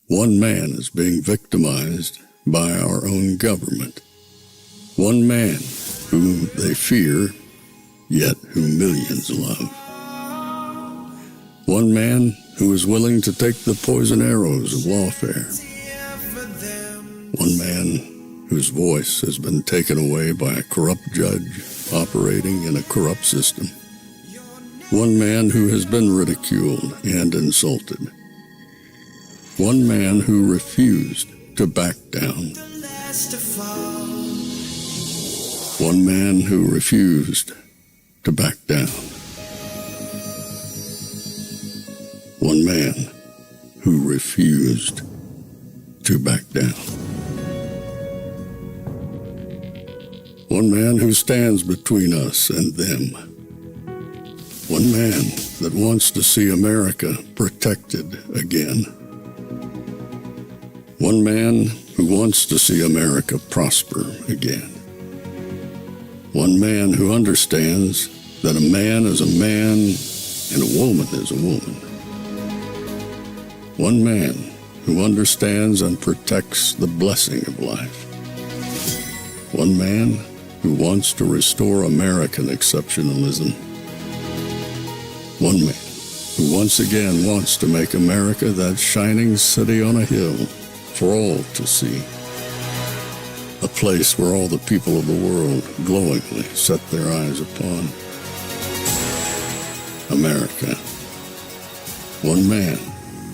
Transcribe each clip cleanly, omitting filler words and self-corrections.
One man is being victimized by our own government. One man whom they fear, yet who millions love. One man who is willing to take the poison arrows of lawfare. One man whose voice has been taken away by a corrupt judge operating in a corrupt system. One man who has been ridiculed and insulted. One man who refused to back down. One man who refused to back down. One man who refused to back down. One man who stands between us and them. One man that wants to see America protected again. One man who wants to see America prosper again. One man who understands that a man is a man and a woman is a woman. One man who understands and protects the blessing of life. One man who wants to restore American exceptionalism. One man who once again wants to make America that shining city on a hill for all to see. A place where all the people of the world glowingly set their eyes upon. America. One man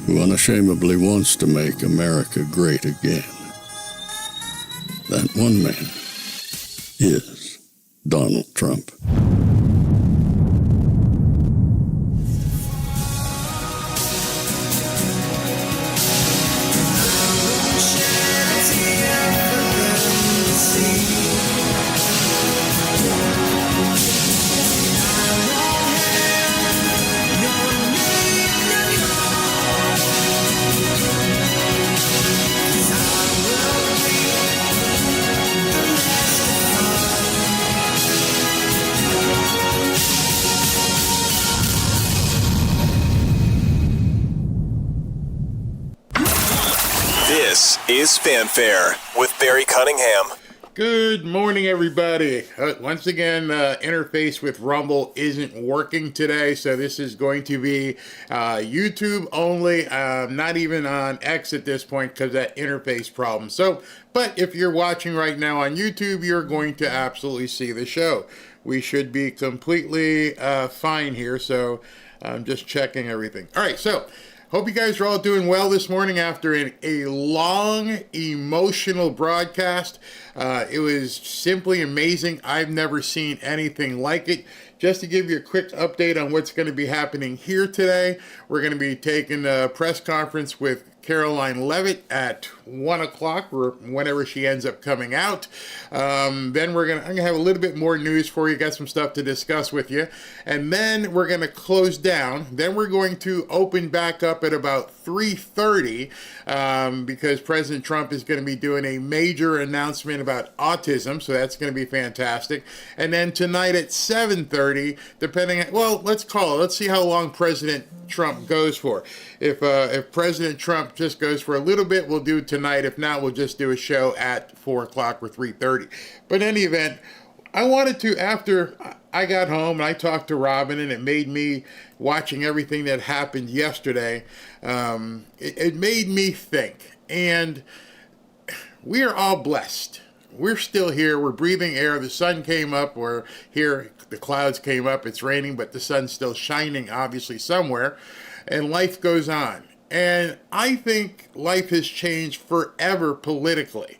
who unashamedly wants to make America great again. That one man is Donald Trump. This is Fanfare with Barry Cunningham. Good morning, everybody. Once again, interface with Rumble isn't working today, so this is going to be YouTube only, not even on X at this point because of that interface problem. So, but if you're watching right now on YouTube, you're going to absolutely see the show. We should be completely fine here, so I'm just checking everything. All right, so hope you guys are all doing well this morning after a long, emotional broadcast. It was simply amazing. I've never seen anything like it. Just to give you a quick update on what's going to be happening here today, we're going to be taking a press conference with Karoline Leavitt at 1 o'clock, or whenever she ends up coming out. Then I'm gonna have a little bit more news for you, got some stuff to discuss with you, and then we're gonna close down. Then we're going to open back up at about 3:30 because President Trump is going to be doing a major announcement about autism, so that's going to be fantastic. And then tonight at 7:30, let's see how long President Trump goes for. If President Trump just goes for a little bit, we'll do tonight. If not, we'll just do a show at 4 o'clock or 3:30. But in any event, I wanted to, after I got home and I talked to Robin, and it made me, watching everything that happened yesterday, it made me think. And we are all blessed. We're still here. We're breathing air. The sun came up. We're here. The clouds came up. It's raining, but the sun's still shining, obviously, somewhere. And life goes on. And I think life has changed forever politically.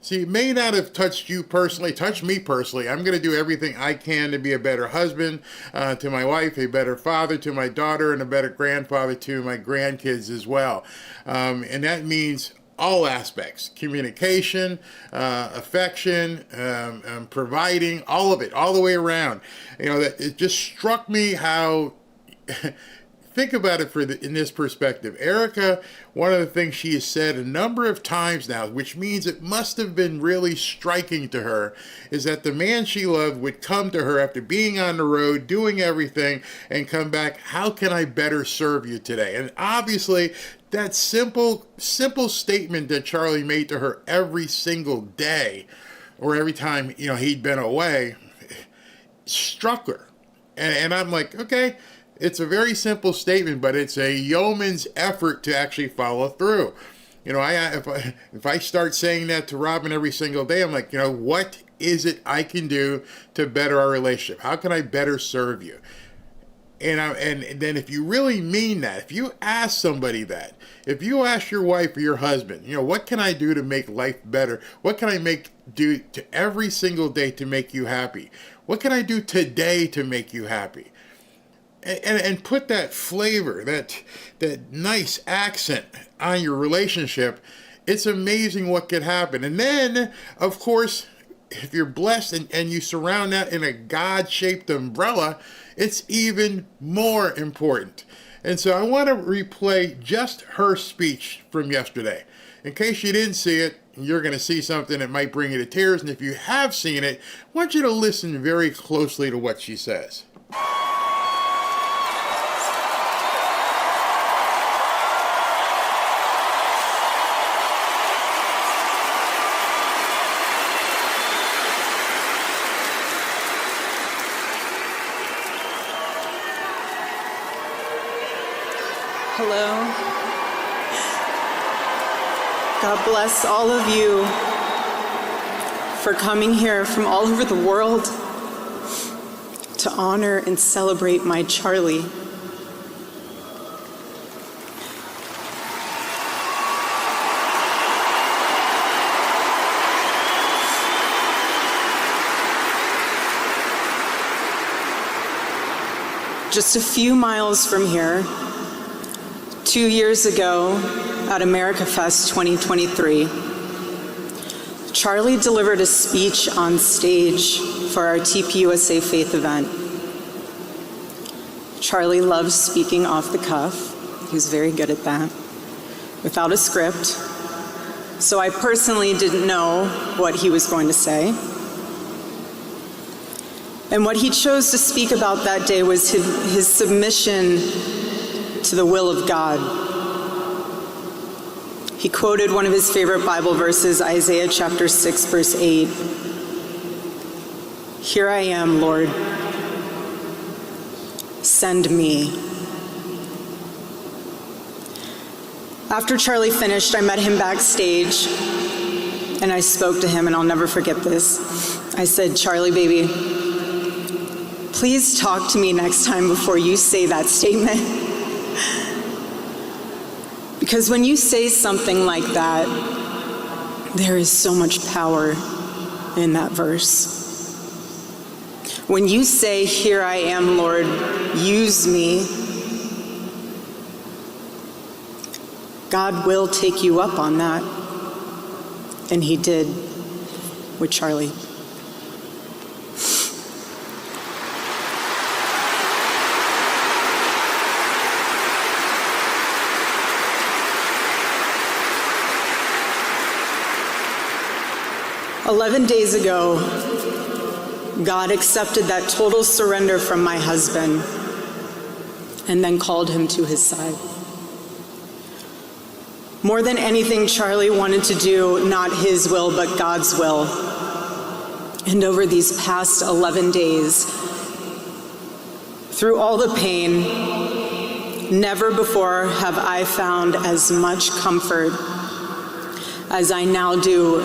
See, it may not have touched you personally, touched me personally. I'm going to do everything I can to be a better husband to my wife, a better father to my daughter, and a better grandfather to my grandkids as well. And that means all aspects: communication, affection, providing, all of it, all the way around. You know, that it just struck me how think about it in this perspective. Erica, one of the things she has said a number of times now, which means it must have been really striking to her, is that the man she loved would come to her after being on the road, doing everything, and come back, how can I better serve you today? And obviously, that simple statement that Charlie made to her every single day, or every time, he'd been away, struck her. And I'm like, okay, it's a very simple statement, but it's a yeoman's effort to actually follow through. If I start saying that to Robin every single day, I'm like, what is it I can do to better our relationship? How can I better serve you? And then if you really mean that, if you ask somebody that, if you ask your wife or your husband, what can I do to make life better? What can I do to every single day to make you happy? What can I do today to make you happy? And put that flavor, that nice accent on your relationship. It's amazing what could happen. And then, of course, if you're blessed and you surround that in a God-shaped umbrella, it's even more important. And so I want to replay just her speech from yesterday. In case you didn't see it, you're going to see something that might bring you to tears. And if you have seen it, I want you to listen very closely to what she says. Hello. God bless all of you for coming here from all over the world to honor and celebrate my Charlie. Just a few miles from here, 2 years ago at America Fest 2023, Charlie delivered a speech on stage for our TPUSA faith event. Charlie loves speaking off the cuff. He's very good at that, without a script. So I personally didn't know what he was going to say. And what he chose to speak about that day was his submission to the will of God. He quoted one of his favorite Bible verses, Isaiah chapter 6, verse 8. Here I am, Lord. Send me. After Charlie finished, I met him backstage and I spoke to him, and I'll never forget this. I said, Charlie, baby, please talk to me next time before you say that statement. Because when you say something like that, there is so much power in that verse. When you say, here I am, Lord, use me, God will take you up on that. And he did with Charlie. "11 days ago, God accepted that total surrender from my husband and then called him to his side. More than anything, Charlie wanted to do not his will, but God's will. And over these past 11 days, through all the pain, never before have I found as much comfort as I now do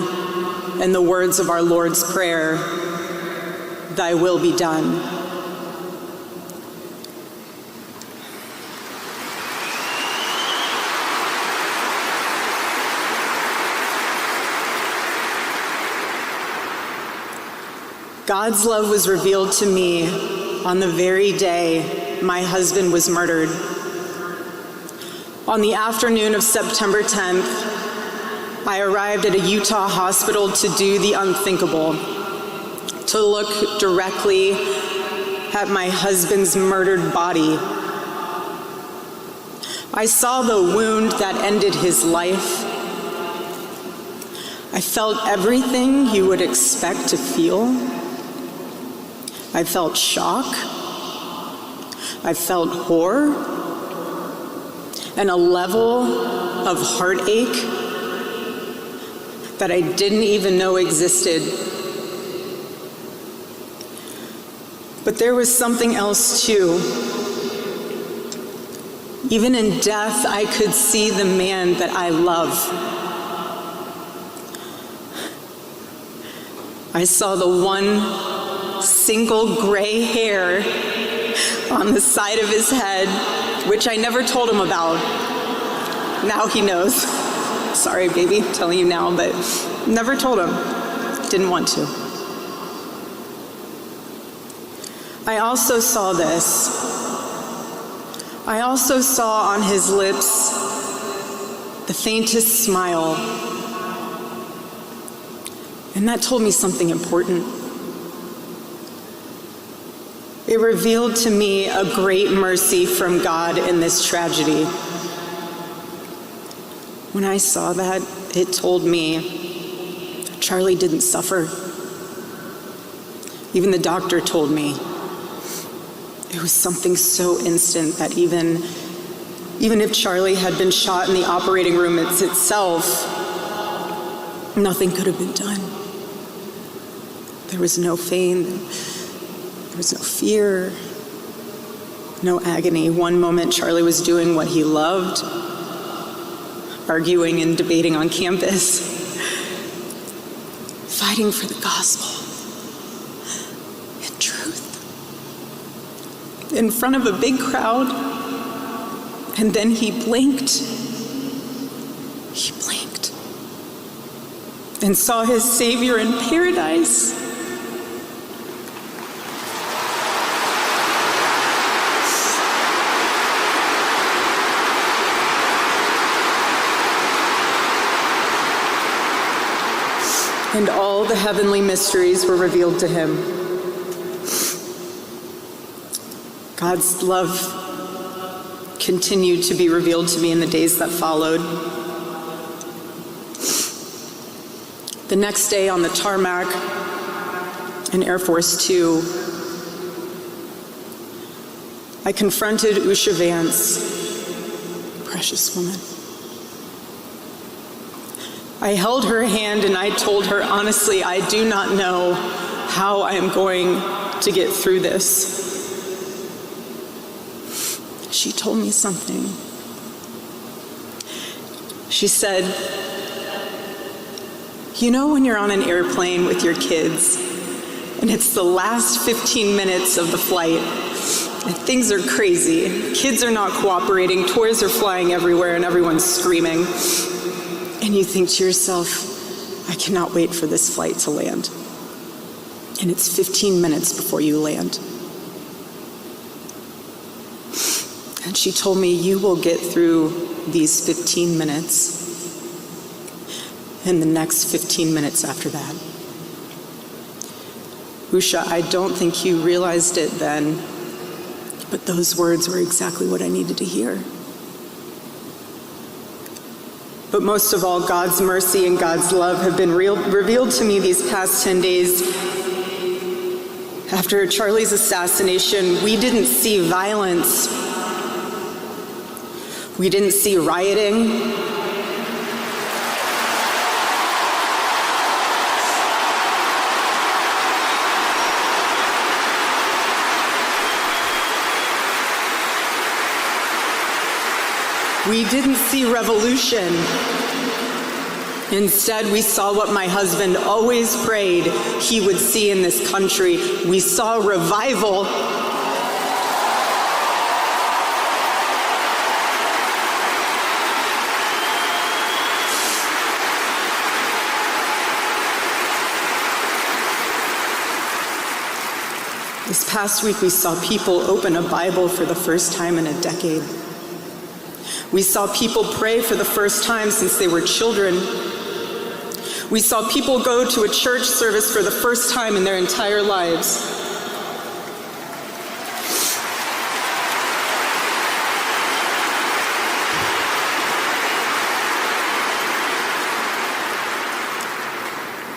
in the words of our Lord's Prayer, thy will be done. God's love was revealed to me on the very day my husband was murdered. On the afternoon of September 10th, I arrived at a Utah hospital to do the unthinkable, to look directly at my husband's murdered body I saw the wound that ended his life. I felt everything you would expect to feel. I felt shock. I felt horror and a level of heartache that I didn't even know existed. But there was something else too. Even in death, I could see the man that I love. I saw the one single gray hair on the side of his head, which I never told him about. Now he knows. Sorry, baby, I'm telling you now, but never told him. Didn't want to. I also saw this. I also saw on his lips the faintest smile. And that told me something important. It revealed to me a great mercy from God in this tragedy. When I saw that, it told me Charlie didn't suffer. Even the doctor told me. It was something so instant that even if Charlie had been shot in the operating room itself, nothing could have been done. There was no pain, there was no fear, no agony. One moment Charlie was doing what he loved, arguing and debating on campus, fighting for the gospel and truth in front of a big crowd. And then he blinked. He blinked and saw his Savior in paradise. And all the heavenly mysteries were revealed to him. God's love continued to be revealed to me in the days that followed. The next day on the tarmac in Air Force 2, I confronted Usha VANCE, precious woman. I held her hand and I told her, honestly, I do not know how I am going to get through this. She told me something. She said, you know when you're on an airplane with your kids and it's the last 15 minutes of the flight and things are crazy, kids are not cooperating, toys are flying everywhere and everyone's screaming. And you think to yourself, I cannot wait for this flight to land. And it's 15 minutes before you land. And she told me, you will get through these 15 minutes and the next 15 minutes after that. Usha, I don't think you realized it then, but those words were exactly what I needed to hear. But most of all, God's mercy and God's love have been revealed to me these past 10 days. After Charlie's assassination, we didn't see violence. We didn't see rioting. We didn't see revolution. Instead, we saw what my husband always prayed he would see in this country. We saw revival. This past week, we saw people open a Bible for the first time in a decade. We saw people pray for the first time since they were children. We saw people go to a church service for the first time in their entire lives.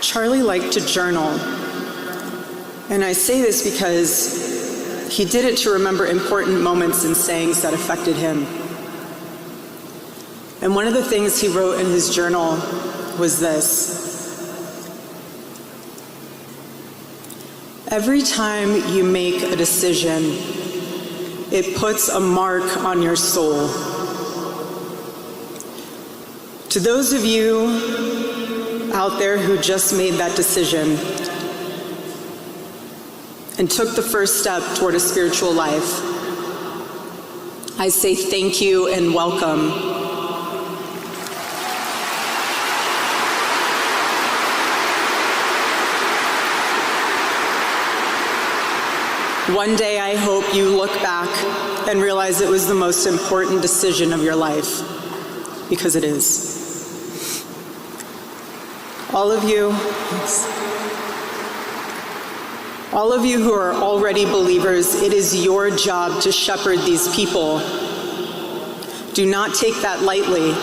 Charlie liked to journal. And I say this because he did it to remember important moments and sayings that affected him. And one of the things he wrote in his journal was this: every time you make a decision, it puts a mark on your soul. To those of you out there who just made that decision and took the first step toward a spiritual life, I say thank you and welcome. One day I hope you look back and realize it was the most important decision of your life, because it is. All of you who are already believers, it is your job to shepherd these people. Do not take that lightly.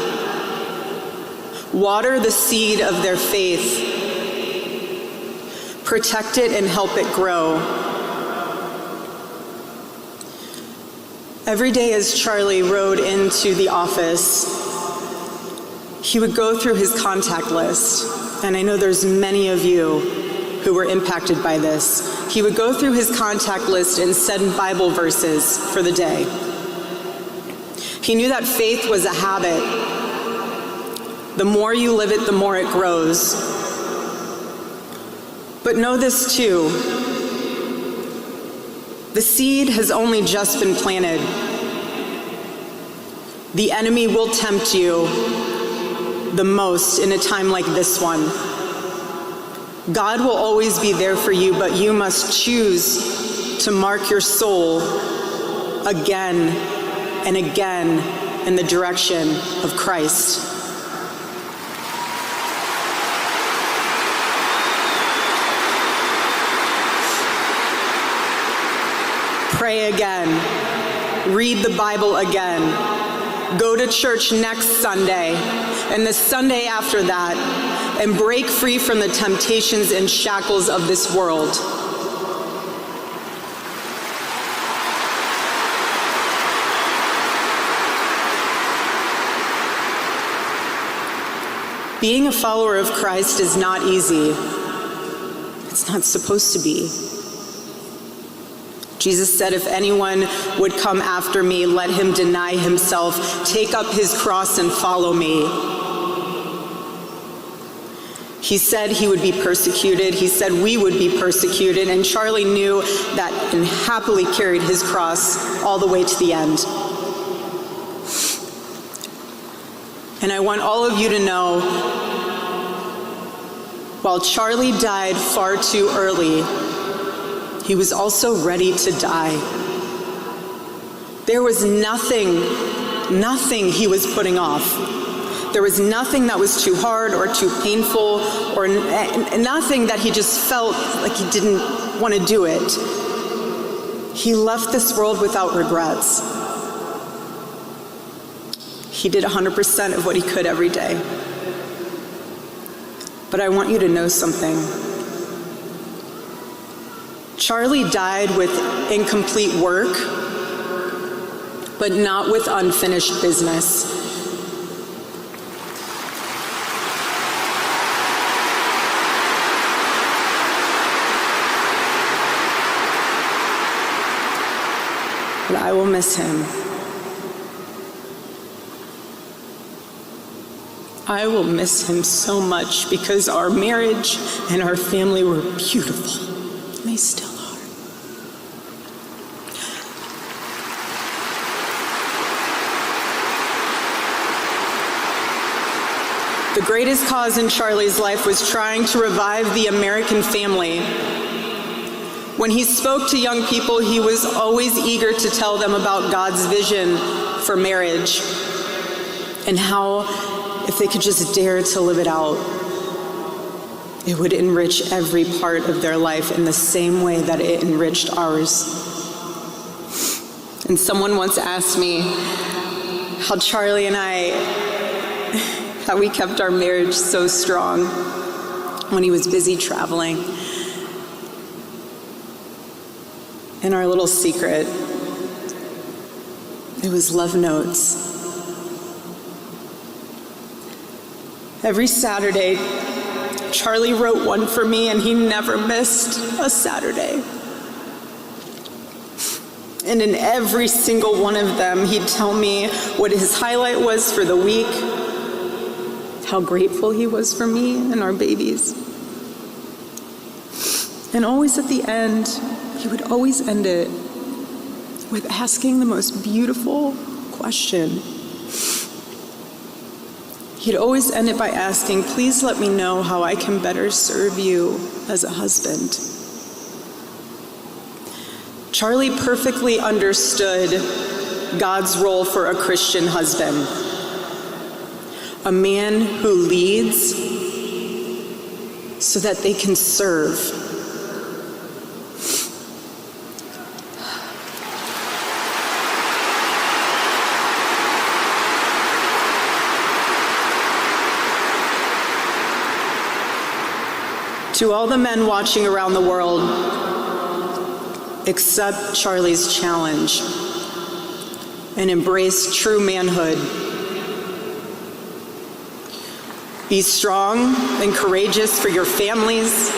Water the seed of their faith. Protect it and help it grow. Every day as Charlie rode into the office, he would go through his contact list. And I know there's many of you who were impacted by this. He would go through his contact list and send Bible verses for the day. He knew that faith was a habit. The more you live it, the more it grows. But know this too: the seed has only just been planted. The enemy will tempt you the most in a time like this one. God will always be there for you, but you must choose to mark your soul again and again in the direction of Christ. Pray again. Read the Bible again. Go to church next Sunday and the Sunday after that, and break free from the temptations and shackles of this world. Being a follower of Christ is not easy. It's not supposed to be. Jesus said, if anyone would come after me, let him deny himself, take up his cross and follow me. He said he would be persecuted. He said we would be persecuted. And Charlie knew that and happily carried his cross all the way to the end. And I want all of you to know, while Charlie died far too early, he was also ready to die. There was nothing he was putting off. There was nothing that was too hard or too painful, or nothing that he just felt like he didn't want to do it. He left this world without regrets. He did 100% of what he could every day. But I want you to know something. Charlie died with incomplete work, but not with unfinished business. But I will miss him. I will miss him so much, because our marriage and our family were beautiful. They still are. The greatest cause in Charlie's life was trying to revive the American family. When he spoke to young people, he was always eager to tell them about God's vision for marriage and how, if they could just dare to live it out, it would enrich every part of their life in the same way that it enriched ours. And someone once asked me how Charlie and I, how we kept our marriage so strong. when he was busy traveling. And our little secret, it was love notes. Every Saturday, Charlie wrote one for me, and he never missed a Saturday. And in every single one of them, he'd tell me what his highlight was for the week, how grateful he was for me and our babies. And always at the end, he would always end it with asking the most beautiful question. He'd always end it by asking, "Please let me know how I can better serve you as a husband." Charlie perfectly understood God's role for a Christian husband. A man who leads so that they can serve. To all the men watching around the world, accept Charlie's challenge and embrace true manhood. Be strong and courageous for your families.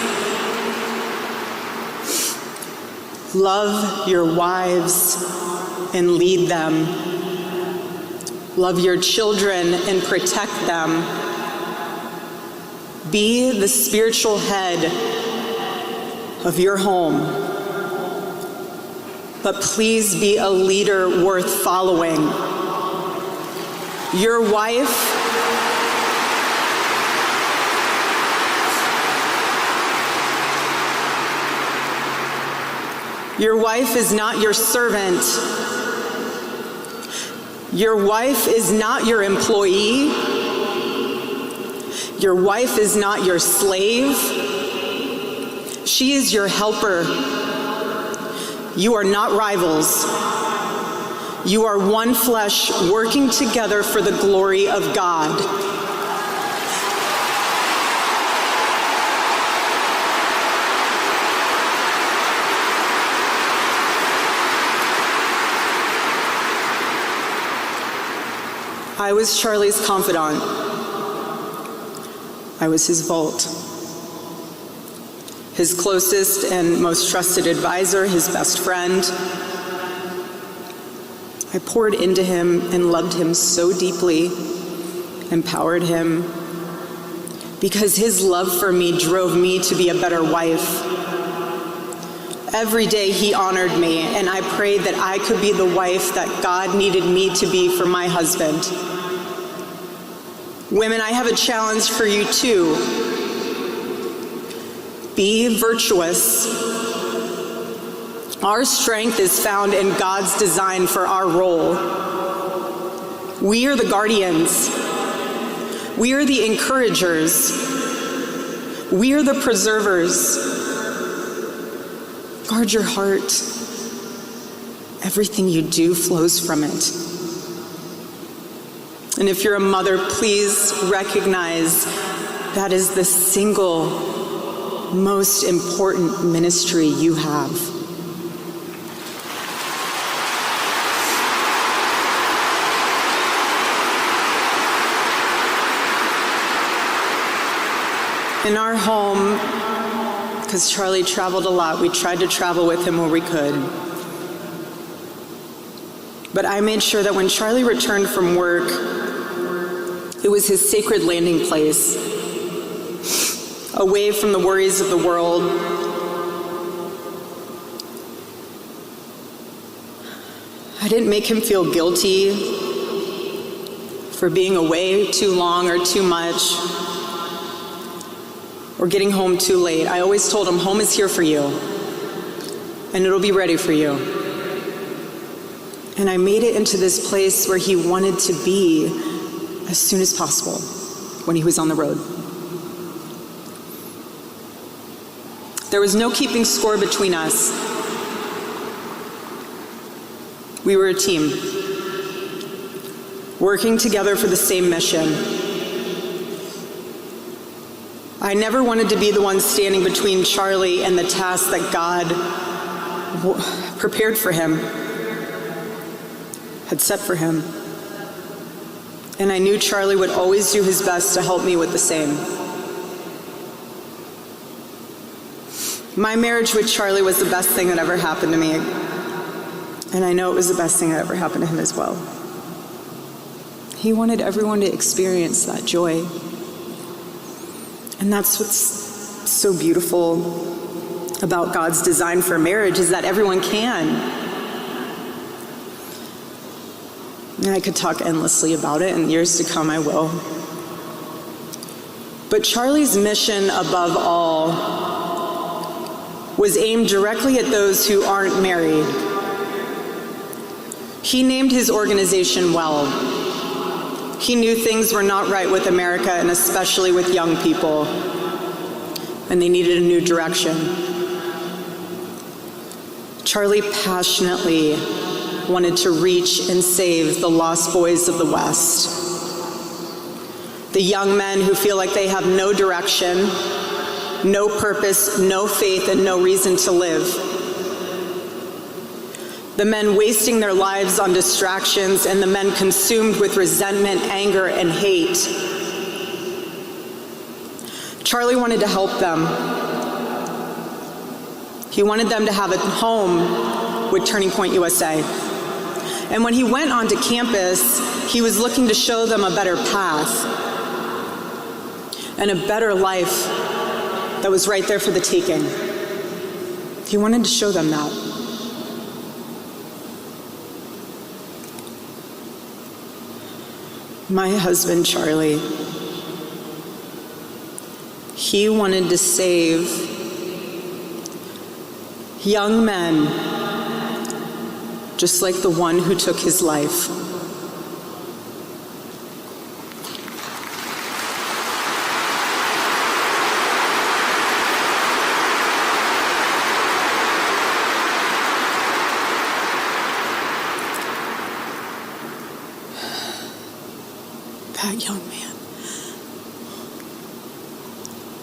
Love your wives and lead them. Love your children and protect them. Be the spiritual head of your home. But please be a leader worth following. Your wife is not your servant. Your wife is not your employee. Your wife is not your slave. She is your helper. You are not rivals. You are one flesh working together for the glory of God. I was Charlie's confidant. I was his vault, his closest and most trusted advisor, his best friend. I poured into him and loved him so deeply, empowered him, because his love for me drove me to be a better wife. Every day he honored me, and I prayed that I could be the wife that God needed me to be for my husband. Women, I have a challenge for you too. Be virtuous. Our strength is found in God's design for our role. We are the guardians. We are the encouragers. We are the preservers. Guard your heart. Everything you do flows from it. And if you're a mother, please recognize that is the single most important ministry you have. In our home, because Charlie traveled a lot, we tried to travel with him where we could. But I made sure that when Charlie returned from work, it was his sacred landing place, away from the worries of the world. I didn't make him feel guilty for being away too long or too much, or getting home too late. I always told him, home is here for you, and it'll be ready for you. And I made it into this place where he wanted to be as soon as possible when he was on the road. There was no keeping score between us. We were a team, working together for the same mission. I never wanted to be the one standing between Charlie and the task that God prepared for him, had set for him. And I knew Charlie would always do his best to help me with the same. My marriage with Charlie was the best thing that ever happened to me. And I know it was the best thing that ever happened to him as well. He wanted everyone to experience that joy. And that's what's so beautiful about God's design for marriage, is that everyone can. And I could talk endlessly about it, and years to come I will. But Charlie's mission above all was aimed directly at those who aren't married. He named his organization well. He knew things were not right with America, and especially with young people, and they needed a new direction. Charlie passionately wanted to reach and save the lost boys of the West. The young men who feel like they have no direction, no purpose, no faith, and no reason to live. The men wasting their lives on distractions, and the men consumed with resentment, anger, and hate. Charlie wanted to help them. He wanted them to have a home with Turning Point USA. And when he went onto campus, he was looking to show them a better path and a better life that was right there for the taking. He wanted to show them that. My husband, Charlie, he wanted to save young men just like the one who took his life.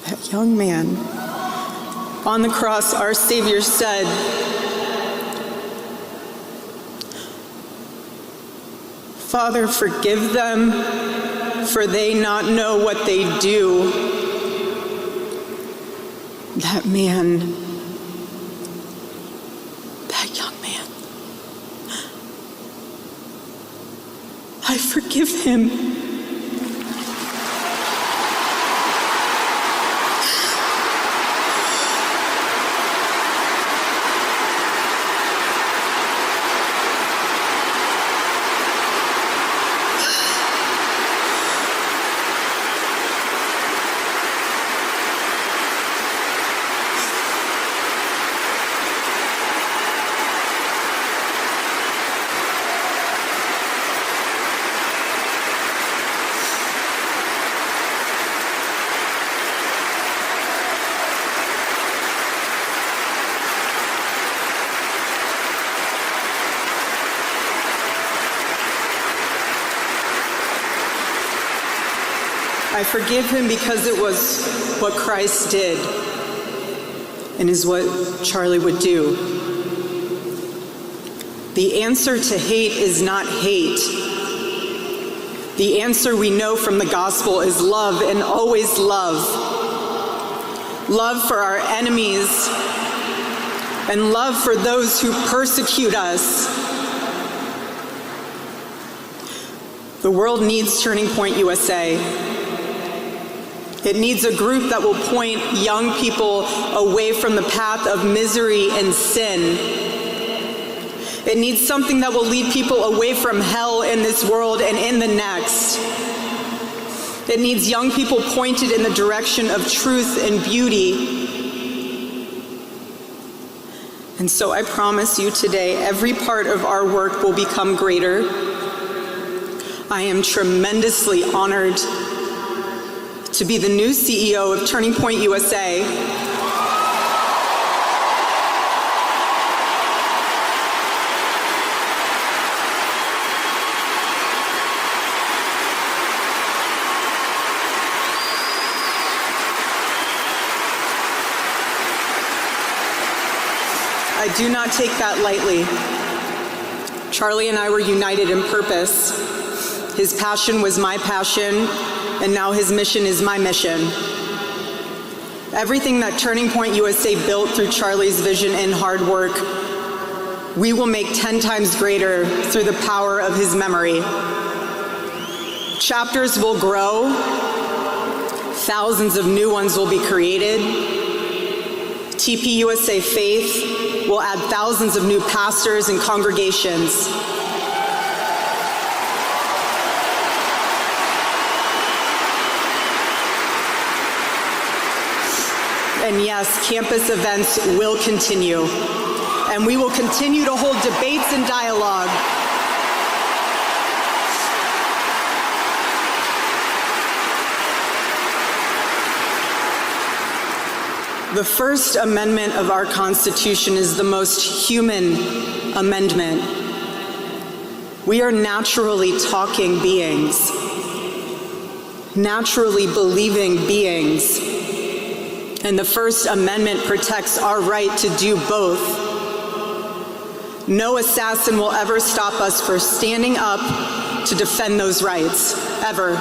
That young man, on the cross, our Savior said, "Father, forgive them, for they not know what they do." That man, that young man, I forgive him. I forgive him because it was what Christ did and is what Charlie would do. The answer to hate is not hate. The answer we know from the gospel is love, and always love. Love for our enemies and love for those who persecute us. The world needs Turning Point USA. It needs a group that will point young people away from the path of misery and sin. It needs something that will lead people away from hell in this world and in the next. It needs young people pointed in the direction of truth and beauty. And so I promise you today, every part of our work will become greater. I am tremendously honored to be the new CEO of Turning Point USA. do not take that lightly. Charlie and I were united in purpose. His passion was my passion, and now his mission is my mission. Everything that Turning Point USA built through Charlie's vision and hard work, we will make 10 times greater through the power of his memory. Chapters will grow, thousands of new ones will be created. TPUSA Faith will add thousands of new pastors and congregations. And yes, campus events will continue. And we will continue to hold debates and dialogue. The First Amendment of our Constitution is the most human amendment. We are naturally talking beings, naturally believing beings, and the First Amendment protects our right to do both. No assassin will ever stop us from standing up to defend those rights, ever.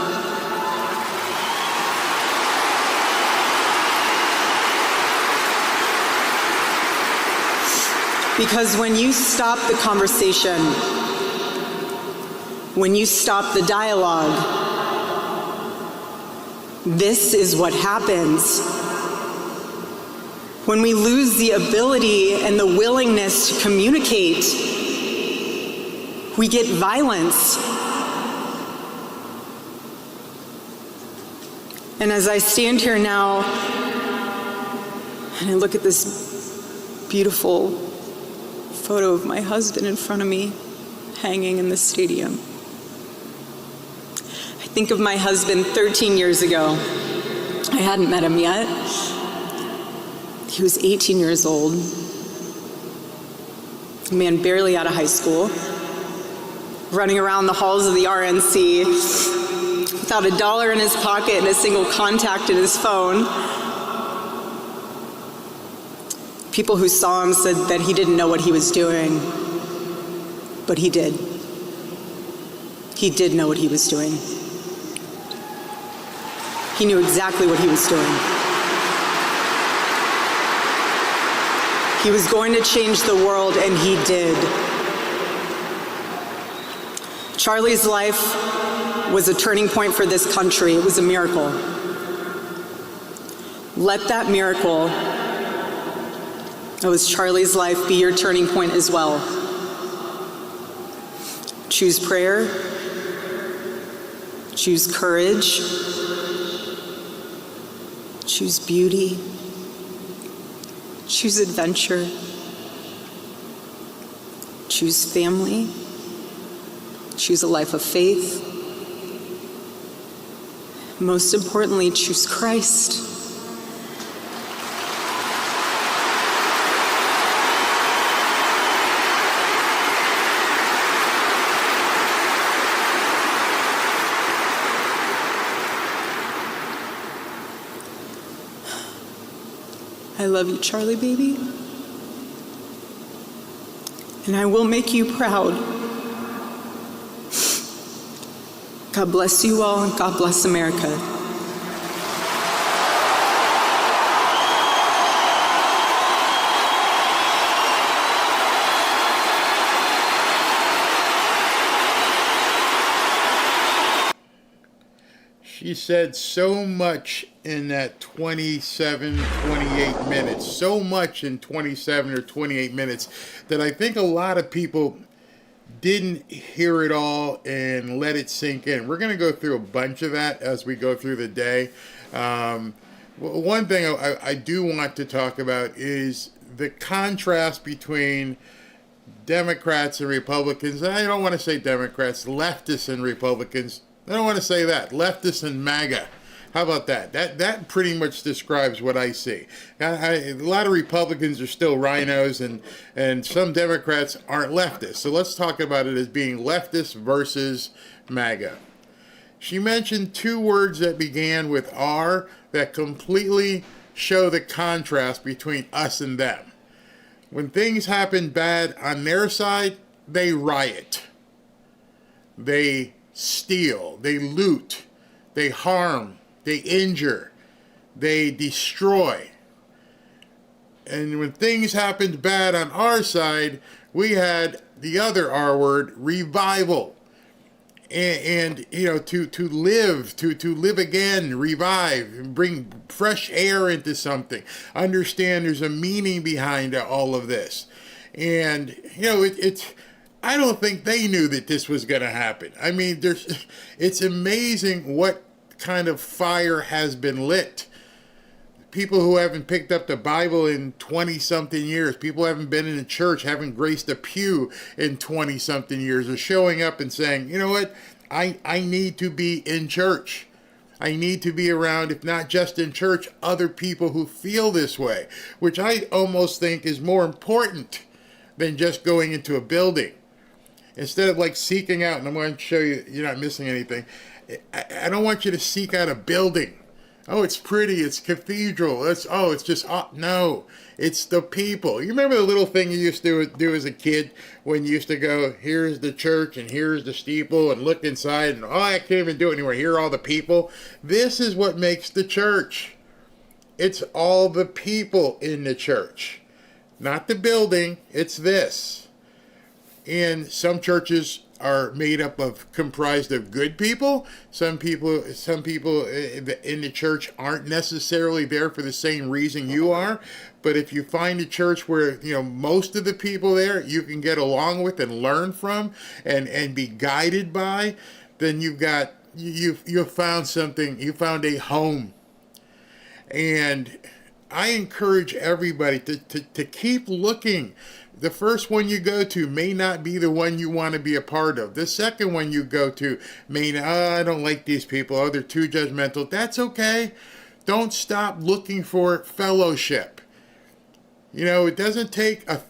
Because when you stop the conversation, when you stop the dialogue, this is what happens. When we lose the ability and the willingness to communicate, we get violence. And as I stand here now and I look at this beautiful photo of my husband in front of me hanging in the stadium, I think of my husband 13 years ago. I hadn't met him yet. He was 18 years old, a man barely out of high school, running around the halls of the RNC without $1 in his pocket and a single contact in his phone. People who saw him said that he didn't know what he was doing, but he did. He did know what he was doing. He knew exactly what he was doing. He was going to change the world, and he did. Charlie's life was a turning point for this country. It was a miracle. Let that miracle that was Charlie's life be your turning point as well. Choose prayer. Choose courage. Choose beauty. Choose adventure. Choose family. Choose a life of faith. Most importantly, choose Christ. I love you, Charlie, baby. And I will make you proud. God bless you all, and God bless America. She said so much in that 27, 28 minutes, so much in 27 or 28 minutes that I think a lot of people didn't hear it all and let it sink in. We're going to go through a bunch of that as we go through the day. One thing I do want to talk about is the contrast between Democrats and Republicans. I don't want to say Democrats, leftists and Republicans. I don't want to say that. Leftists and MAGA. How about that? That pretty much describes what I see. A lot of Republicans are still rhinos, and some Democrats aren't leftists. So let's talk about it as being leftist versus MAGA. She mentioned two words that began with R that completely show the contrast between us and them. When things happen bad on their side, they riot. They steal, they loot, they harm, they injure, they destroy. And when things happened bad on our side, we had the other R word, revival. And you know, to live again, revive, bring fresh air into something. Understand there's a meaning behind all of this. And you know, it's I don't think they knew that this was going to happen. I mean, it's amazing what kind of fire has been lit. People who haven't picked up the Bible in 20-something years, people who haven't been in a church, haven't graced a pew in 20-something years, are showing up and saying, you know what, I need to be in church. I need to be around, if not just in church, other people who feel this way, which I almost think is more important than just going into a building. Instead of like seeking out, and I'm going to show you, you're not missing anything. I don't want you to seek out a building. Oh, it's pretty, it's cathedral, it's just, no, it's the people. You remember the little thing you used to do as a kid when you used to go, here's the church and here's the steeple, and look inside and, I can't even do it anymore, here are all the people. This is what makes the church. It's all the people in the church. Not the building, it's this. And some churches are made up of, comprised of good people. Some people in the church aren't necessarily there for the same reason you are. But if you find a church where, you know, most of the people there you can get along with and learn from and be guided by, then you've found something, you found a home. And I encourage everybody to keep looking. The first one you go to may not be the one you want to be a part of. The second one you go to may not, I don't like these people, they're too judgmental. That's okay. Don't stop looking for fellowship. You know, it doesn't take a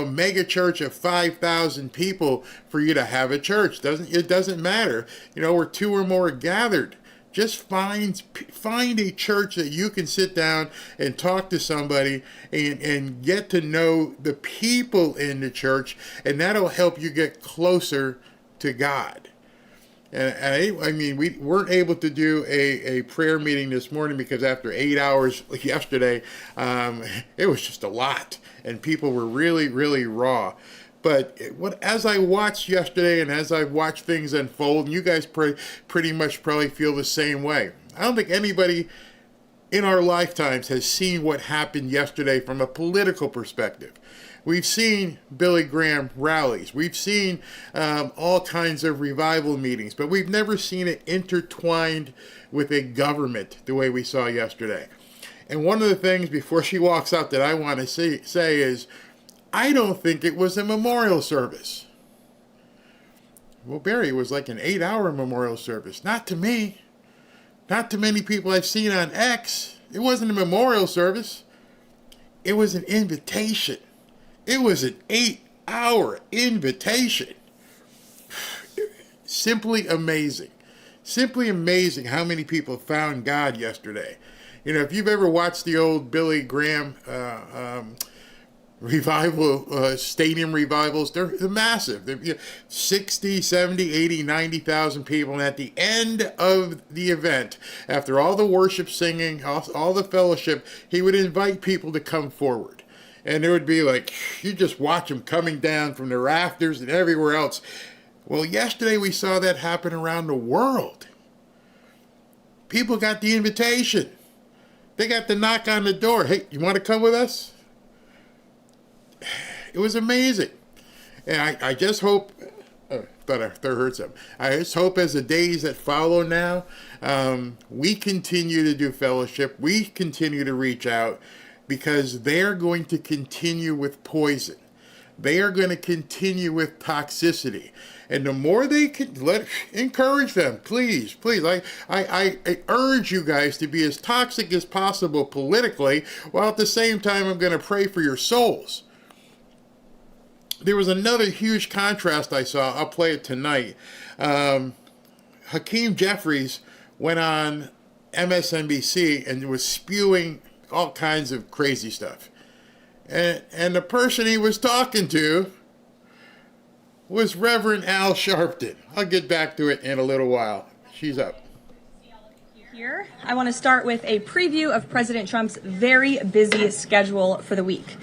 mega church of 5,000 people for you to have a church. It doesn't matter. You know, where two or more are gathered. Just find a church that you can sit down and talk to somebody and get to know the people in the church, and that'll help you get closer to God. And I mean, we weren't able to do a prayer meeting this morning because after 8 hours yesterday, it was just a lot, and people were really, really raw. But as I watched yesterday and as I watched things unfold, and you guys pretty much probably feel the same way. I don't think anybody in our lifetimes has seen what happened yesterday from a political perspective. We've seen Billy Graham rallies. We've seen all kinds of revival meetings, but we've never seen it intertwined with a government the way we saw yesterday. And one of the things before she walks out that I want to say is, I don't think it was a memorial service. Well, Barry, it was like an 8-hour memorial service. Not to me. Not to many people I've seen on X. It wasn't a memorial service. It was an invitation. It was an 8-hour invitation. Simply amazing. Simply amazing how many people found God yesterday. You know, if you've ever watched the old Billy Graham revival, stadium revivals, they're massive. They're 60, 70, 80, 90,000 people. And at the end of the event, after all the worship singing, all the fellowship, he would invite people to come forward. And it would be like, you just watch them coming down from the rafters and everywhere else. Well, yesterday we saw that happen around the world. People got the invitation. They got the knock on the door. Hey, you want to come with us? It was amazing. And I just hope, thought I heard something. I just hope as the days that follow now, we continue to do fellowship. We continue to reach out because they're going to continue with poison. They are going to continue with toxicity. And the more they can, encourage them, please. I urge you guys to be as toxic as possible politically, while at the same time I'm going to pray for your souls. There was another huge contrast I saw. I'll play it tonight. Hakeem Jeffries went on MSNBC and was spewing all kinds of crazy stuff. And the person he was talking to was Reverend Al Sharpton. I'll get back to it in a little while. She's up. Here, I want to start with a preview of President Trump's very busy schedule for the week.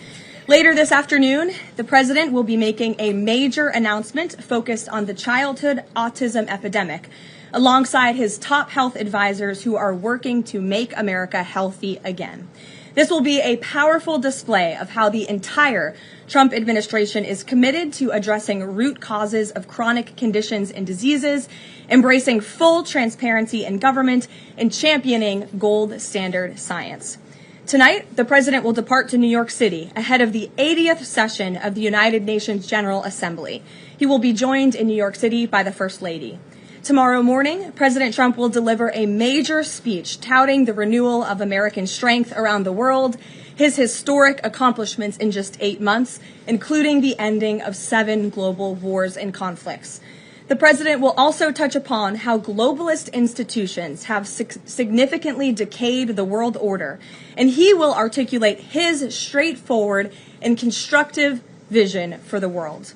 Later this afternoon, the president will be making a major announcement focused on the childhood autism epidemic, alongside his top health advisors who are working to make America healthy again. This will be a powerful display of how the entire Trump administration is committed to addressing root causes of chronic conditions and diseases, embracing full transparency in government, and championing gold standard science. Tonight, the president will depart to New York City ahead of the 80th session of the United Nations General Assembly. He will be joined in New York City by the First Lady. Tomorrow morning, President Trump will deliver a major speech touting the renewal of American strength around the world, his historic accomplishments in just 8 months, including the ending of 7 global wars and conflicts. The president will also touch upon how globalist institutions have significantly decayed the world order, and he will articulate his straightforward and constructive vision for the world.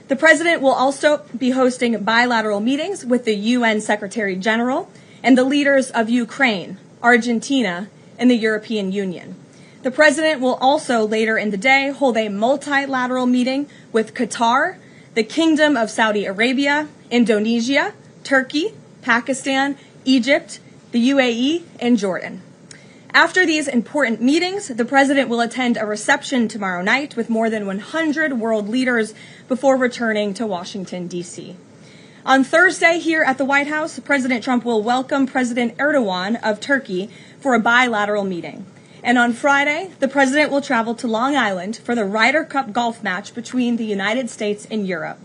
The president will also be hosting bilateral meetings with the UN Secretary General and the leaders of Ukraine, Argentina, and the European Union. The president will also later in the day hold a multilateral meeting with Qatar, the Kingdom of Saudi Arabia, Indonesia, Turkey, Pakistan, Egypt, the UAE, and Jordan. After these important meetings, the president will attend a reception tomorrow night with more than 100 world leaders before returning to Washington, D.C. On Thursday here at the White House, President Trump will welcome President Erdogan of Turkey for a bilateral meeting. And on Friday, the president will travel to Long Island for the Ryder Cup golf match between the United States and Europe.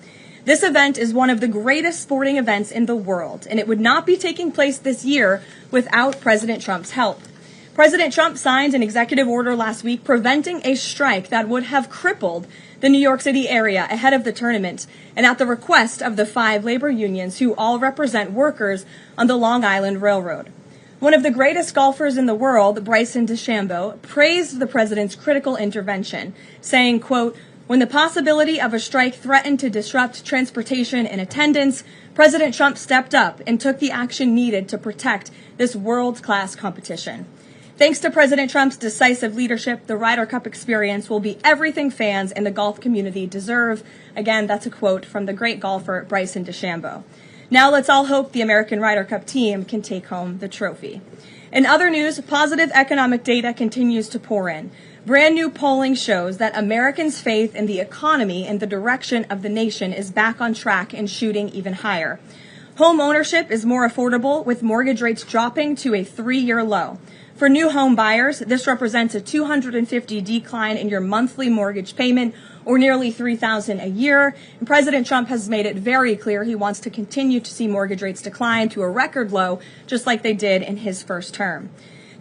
This event is one of the greatest sporting events in the world, and it would not be taking place this year without President Trump's help. President Trump signed an executive order last week preventing a strike that would have crippled the New York City area ahead of the tournament, and at the request of the 5 labor unions who all represent workers on the Long Island Railroad. One of the greatest golfers in the world, Bryson DeChambeau, praised the president's critical intervention, saying, quote, "When the possibility of a strike threatened to disrupt transportation and attendance, President Trump stepped up and took the action needed to protect this world-class competition." Thanks to President Trump's decisive leadership, the Ryder Cup experience will be everything fans and the golf community deserve. Again, that's a quote from the great golfer Bryson DeChambeau. Now let's all hope the American Ryder Cup team can take home the trophy. In other news, positive economic data continues to pour in. Brand new polling shows that Americans' faith in the economy and the direction of the nation is back on track and shooting even higher. Home ownership is more affordable, with mortgage rates dropping to a 3-year low. For new home buyers, this represents a $250 decline in your monthly mortgage payment, or nearly $3,000 a year. And President Trump has made it very clear he wants to continue to see mortgage rates decline to a record low, just like they did in his first term.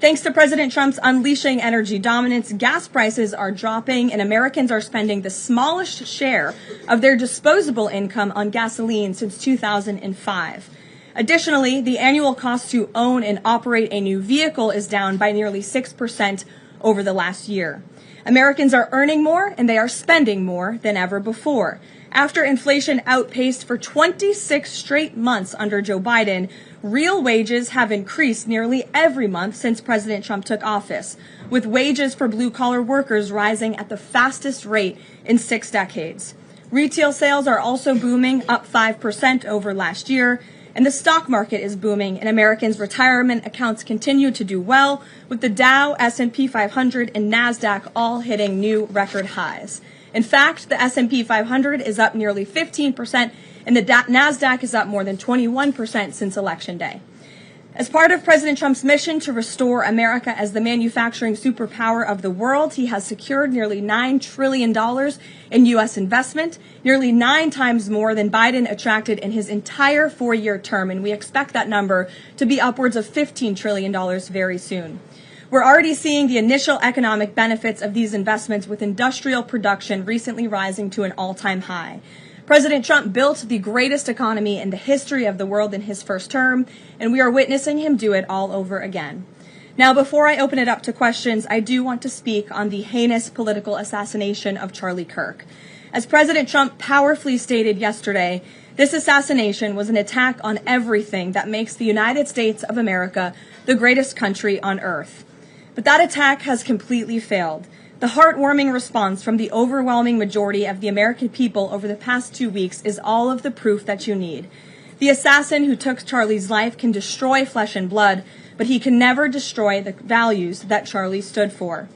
Thanks to President Trump's unleashing energy dominance, gas prices are dropping and Americans are spending the smallest share of their disposable income on gasoline since 2005. Additionally, the annual cost to own and operate a new vehicle is down by nearly 6% over the last year. Americans are earning more and they are spending more than ever before. After inflation outpaced for 26 straight months under Joe Biden, real wages have increased nearly every month since President Trump took office, with wages for blue-collar workers rising at the fastest rate in 6 decades. Retail sales are also booming, up 5% over last year. And the stock market is booming, and Americans' retirement accounts continue to do well, with the Dow, S&P 500, and NASDAQ all hitting new record highs. In fact, the S&P 500 is up nearly 15%, and the NASDAQ is up more than 21% since Election Day. As part of President Trump's mission to restore America as the manufacturing superpower of the world, he has secured nearly $9 trillion in U.S. investment, nearly 9 times more than Biden attracted in his entire 4-year term, and we expect that number to be upwards of $15 trillion very soon. We're already seeing the initial economic benefits of these investments, with industrial production recently rising to an all-time high. President Trump built the greatest economy in the history of the world in his first term, and we are witnessing him do it all over again. Now, before I open it up to questions, I do want to speak on the heinous political assassination of Charlie Kirk. As President Trump powerfully stated yesterday, this assassination was an attack on everything that makes the United States of America the greatest country on earth. But that attack has completely failed. The heartwarming response from the overwhelming majority of the American people over the past 2 weeks is all of the proof that you need. The assassin who took Charlie's life can destroy flesh and blood, but he can never destroy the values that Charlie stood for.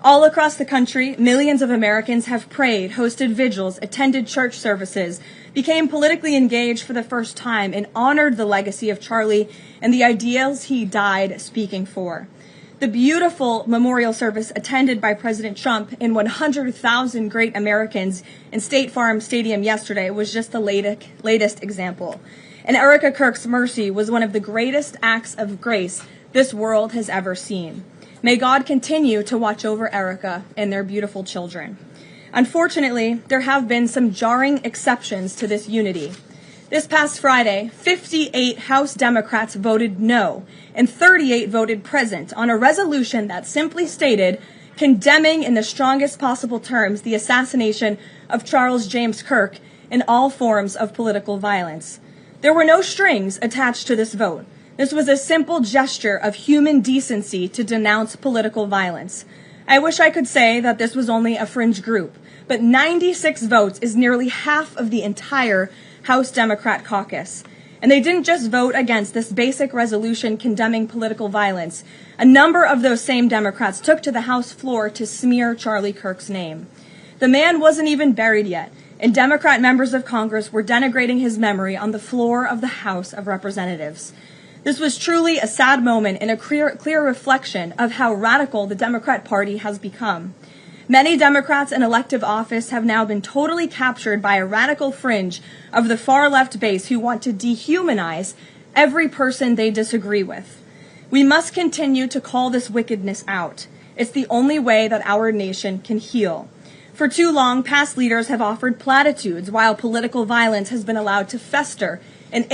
All across the country, millions of Americans have prayed, hosted vigils, attended church services, became politically engaged for the first time, and honored the legacy of Charlie and the ideals he died speaking for. The beautiful memorial service attended by President Trump and 100,000 great Americans in State Farm Stadium yesterday was just the latest example. And Erica Kirk's mercy was one of the greatest acts of grace this world has ever seen. May God continue to watch over Erica and their beautiful children. Unfortunately, there have been some jarring exceptions to this unity. This past Friday, 58 House Democrats voted no, and 38 voted present on a resolution that simply stated, condemning in the strongest possible terms the assassination of Charles James Kirk and all forms of political violence. There were no strings attached to this vote. This was a simple gesture of human decency to denounce political violence. I wish I could say that this was only a fringe group, but 96 votes is nearly half of the entire House Democrat caucus. And they didn't just vote against this basic resolution condemning political violence. A number of those same Democrats took to the House floor to smear Charlie Kirk's name. The man wasn't even buried yet, and Democrat members of Congress were denigrating his memory on the floor of the House of Representatives. This was truly a sad moment and a clear reflection of how radical the Democrat Party has become. Many Democrats in elective office have now been totally captured by a radical fringe of the far-left base who want to dehumanize every person they disagree with. We must continue to call this wickedness out. It's the only way that our nation can heal. For too long, past leaders have offered platitudes while political violence has been allowed to fester and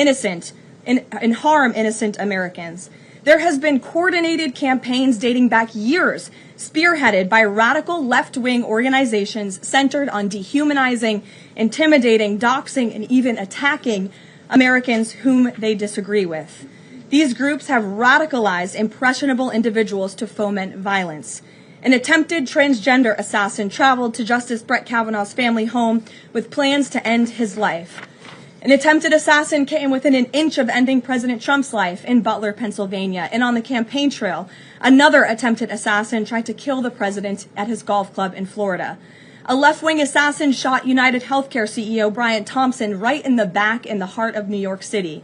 harm innocent Americans. There has been coordinated campaigns dating back years, spearheaded by radical left-wing organizations centered on dehumanizing, intimidating, doxing, and even attacking Americans whom they disagree with. These groups have radicalized impressionable individuals to foment violence. An attempted transgender assassin traveled to Justice Brett Kavanaugh's family home with plans to end his life. An attempted assassin came within an inch of ending President Trump's life in Butler, Pennsylvania. And on the campaign trail, another attempted assassin tried to kill the president at his golf club in Florida. A left-wing assassin shot United Healthcare CEO Brian Thompson right in the back in the heart of New York City.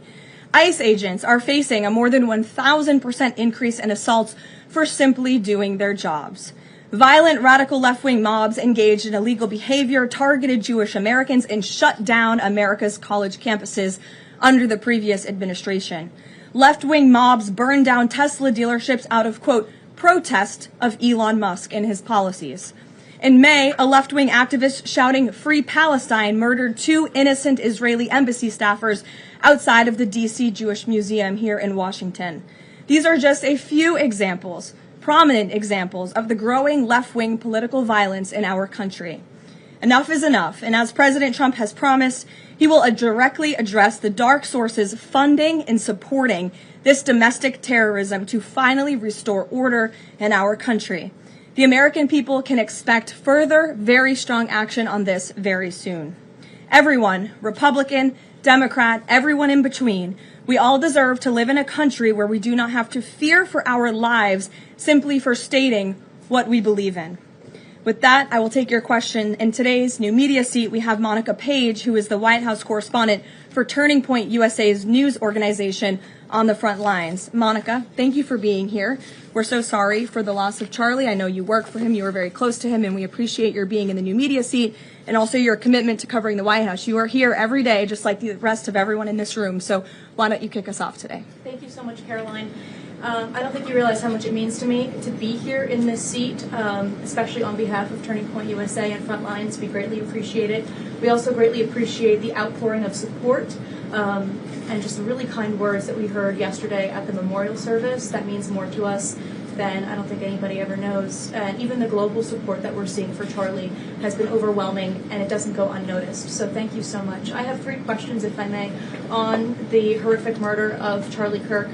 ICE agents are facing a more than 1,000% increase in assaults for simply doing their jobs. Violent radical left-wing mobs engaged in illegal behavior, targeted Jewish Americans, and shut down America's college campuses under the previous administration. Left-wing mobs burned down Tesla dealerships out of, quote, protest of Elon Musk and his policies. In May, a left-wing activist shouting "Free Palestine" murdered 2 innocent Israeli embassy staffers outside of the D.C. Jewish Museum here in Washington. These are just a few examples, prominent examples, of the growing left-wing political violence in our country. Enough is enough, and as President Trump has promised, he will directly address the dark sources funding and supporting this domestic terrorism to finally restore order in our country. The American people can expect further, very strong action on this very soon. Everyone, Republican, Democrat, everyone in between, we all deserve to live in a country where we do not have to fear for our lives simply for stating what we believe in. With that, I will take your question. In today's new media seat, we have Monica Page, who is the White House correspondent for Turning Point USA's news organization, on the front lines. Monica, thank you for being here. We're so sorry for the loss of Charlie. I know you work for him, you were very close to him, and we appreciate your being in the new media seat and also your commitment to covering the White House. You are here every day, just like the rest of everyone in this room. So why don't you kick us off today? Thank you so much, Caroline. I don't think you realize how much it means to me to be here in this seat, especially on behalf of Turning Point USA and Frontlines. We greatly appreciate it. We also greatly appreciate the outpouring of support and just the really kind words that we heard yesterday at the memorial service. That means more to us than I don't think anybody ever knows. And even the global support that we're seeing for Charlie has been overwhelming, and it doesn't go unnoticed. So thank you so much. I have 3 questions, if I may, on the horrific murder of Charlie Kirk.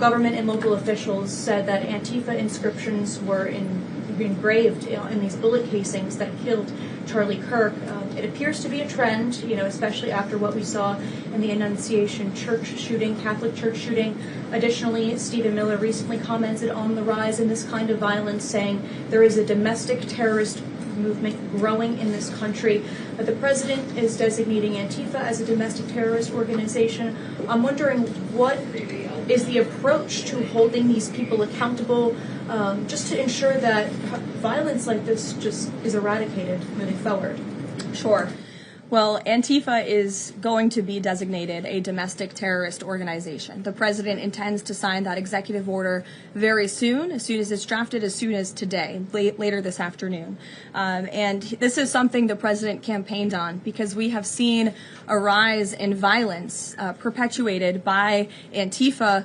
Government and local officials said that Antifa inscriptions were engraved in these bullet casings that killed Charlie Kirk. It appears to be a trend, especially after what we saw in the Annunciation Church shooting, Catholic Church shooting. Additionally, Stephen Miller recently commented on the rise in this kind of violence, saying there is a domestic terrorist movement growing in this country. The president is designating Antifa as a domestic terrorist organization. I'm wondering, what is the approach to holding these people accountable, just to ensure that violence like this just is eradicated moving forward? Sure. Well, Antifa is going to be designated a domestic terrorist organization. The president intends to sign that executive order very soon as it's drafted, as soon as today, later this afternoon. And this is something the president campaigned on, because we have seen a rise in violence perpetuated by Antifa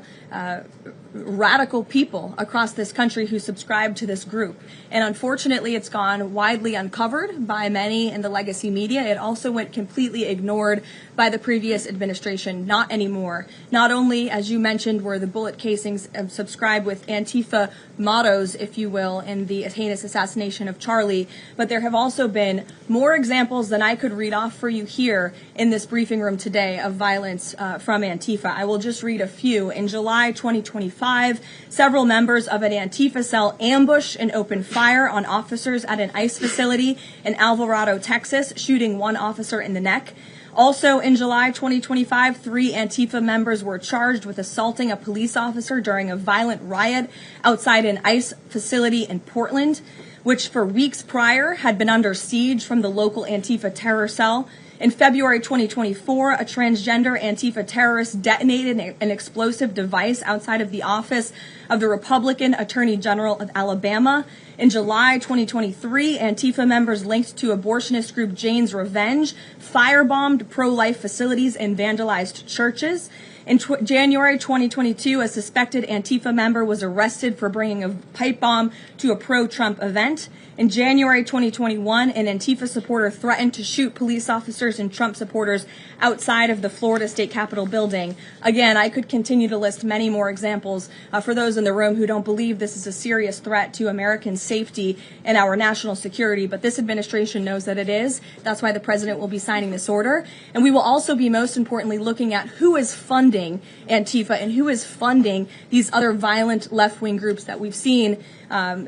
radical people across this country who subscribe to this group. And unfortunately, it's gone widely uncovered by many in the legacy media. It also went completely ignored by the previous administration. Not anymore. Not only, as you mentioned, were the bullet casings subscribed with Antifa mottos, if you will, in the heinous assassination of Charlie, but there have also been more examples than I could read off for you here in this briefing room today of violence from Antifa. I will just read a few. In July 2025, several members of an Antifa cell ambushed and opened fire on officers at an ICE facility in Alvarado, Texas, shooting one officer in the neck. Also in July 2025, 3 Antifa members were charged with assaulting a police officer during a violent riot outside an ICE facility in Portland, which for weeks prior had been under siege from the local Antifa terror cell. In February 2024, a transgender Antifa terrorist detonated an explosive device outside of the office of the Republican Attorney General of Alabama. In July 2023, Antifa members linked to abortionist group Jane's Revenge firebombed pro-life facilities and vandalized churches. In January 2022, a suspected Antifa member was arrested for bringing a pipe bomb to a pro-Trump event. In January 2021, an Antifa supporter threatened to shoot police officers and Trump supporters outside of the Florida State Capitol building. Again, I could continue to list many more examples for those in the room who don't believe this is a serious threat to American safety and our national security, but this administration knows that it is. That's why the president will be signing this order. And we will also be, most importantly, looking at who is funding Antifa and who is funding these other violent left-wing groups that we've seen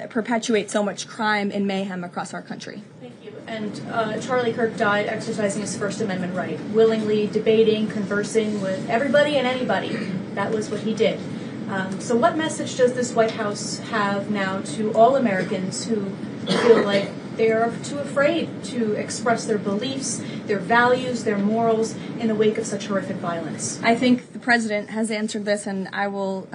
perpetuate so much crime and mayhem across our country. Thank you. And Charlie Kirk died exercising his First Amendment right, willingly debating, conversing with everybody and anybody. That was what he did. So what message does this White House have now to all Americans who feel like they are too afraid to express their beliefs, their values, their morals in the wake of such horrific violence? I think the president has answered this, and I will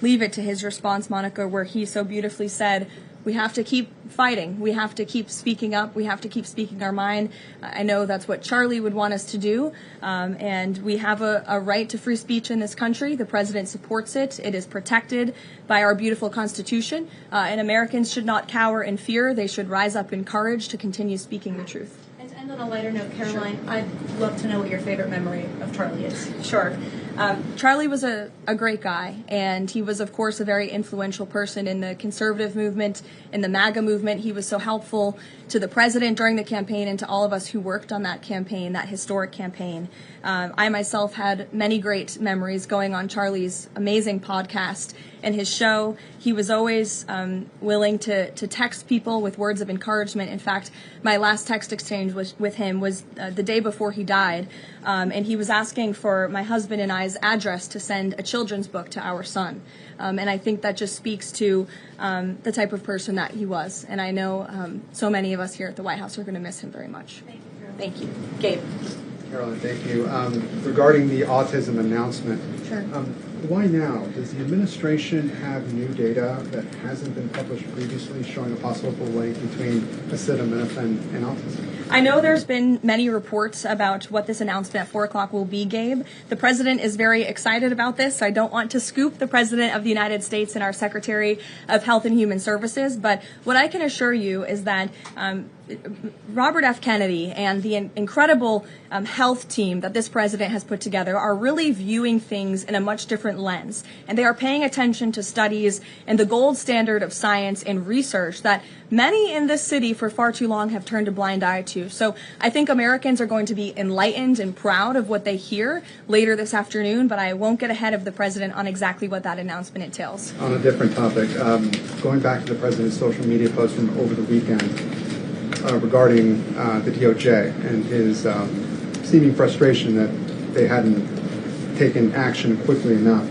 leave it to his response, Monica, where he so beautifully said, we have to keep fighting. We have to keep speaking up. We have to keep speaking our mind. I know that's what Charlie would want us to do. And we have a right to free speech in this country. The president supports it. It is protected by our beautiful Constitution. And Americans should not cower in fear. They should rise up in courage to continue speaking the truth. And to end on a lighter note, Karoline, sure. I'd love to know what your favorite memory of Charlie is. Sure. Charlie was a great guy, and he was, of course, a very influential person in the conservative movement, in the MAGA movement. He was so helpful to the president during the campaign and to all of us who worked on that campaign, that historic campaign. I myself had many great memories going on Charlie's amazing podcast and his show. He was always willing to text people with words of encouragement. In fact, my last text exchange with him was the day before he died, and he was asking for my husband and I's address to send a children's book to our son. And I think that just speaks to the type of person that he was. And I know so many of us here at the White House are going to miss him very much. Thank you. Thank you. Gabe. Caroline, thank you. Regarding the autism announcement, Sure. Why now? Does the administration have new data that hasn't been published previously showing a possible link between acetaminophen and autism? I know there's been many reports about what this announcement at 4 o'clock will be, Gabe. The president is very excited about this. I don't want to scoop the president of the United States and our Secretary of Health and Human Services, but what I can assure you is that Robert F. Kennedy and the incredible health team that this president has put together are really viewing things in a much different lens. And they are paying attention to studies and the gold standard of science and research that many in this city for far too long have turned a blind eye to. So I think Americans are going to be enlightened and proud of what they hear later this afternoon, but I won't get ahead of the president on exactly what that announcement entails. On a different topic, going back to the president's social media post from over the weekend, regarding the DOJ and his seeming frustration that they hadn't taken action quickly enough.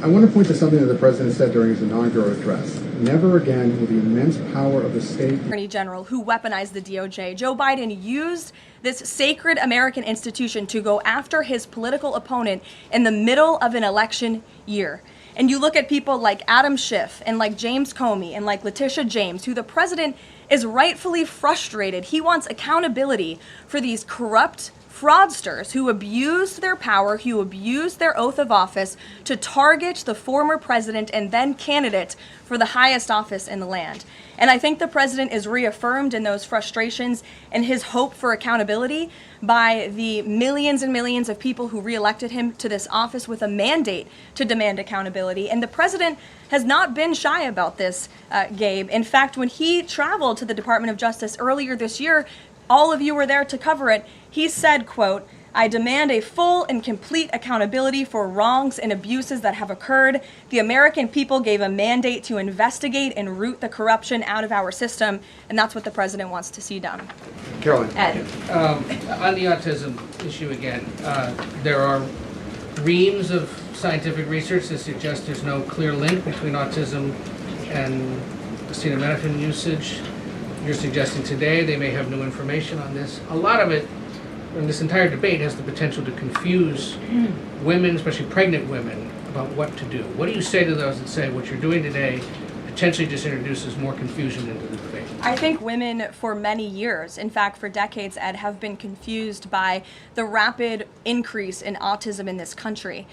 I want to point to something that the president said during his inaugural address. Never again will the immense power of the state... Attorney General who weaponized the DOJ. Joe Biden used this sacred American institution to go after his political opponent in the middle of an election year. And you look at people like Adam Schiff and like James Comey and like Letitia James, who the president is rightfully frustrated. He wants accountability for these corrupt fraudsters who abused their power, who abused their oath of office to target the former president and then candidate for the highest office in the land. And I think the president is reaffirmed in those frustrations and his hope for accountability by the millions and millions of people who reelected him to this office with a mandate to demand accountability. And the president has not been shy about this, Gabe. In fact, when he traveled to the Department of Justice earlier this year, all of you were there to cover it. He said, quote, "I demand a full and complete accountability for wrongs and abuses that have occurred. The American people gave a mandate to investigate and root the corruption out of our system," and that's what the president wants to see done. Caroline. Ed. On the autism issue again, there are reams of scientific research that suggests there's no clear link between autism and acetaminophen usage. You're suggesting today they may have new information on this. A lot of it, and this entire debate, has the potential to confuse women, especially pregnant women, about what to do. What do you say to those that say what you're doing today potentially just introduces more confusion into the debate? I think women for many years, in fact for decades, Ed, have been confused by the rapid increase in autism in this country,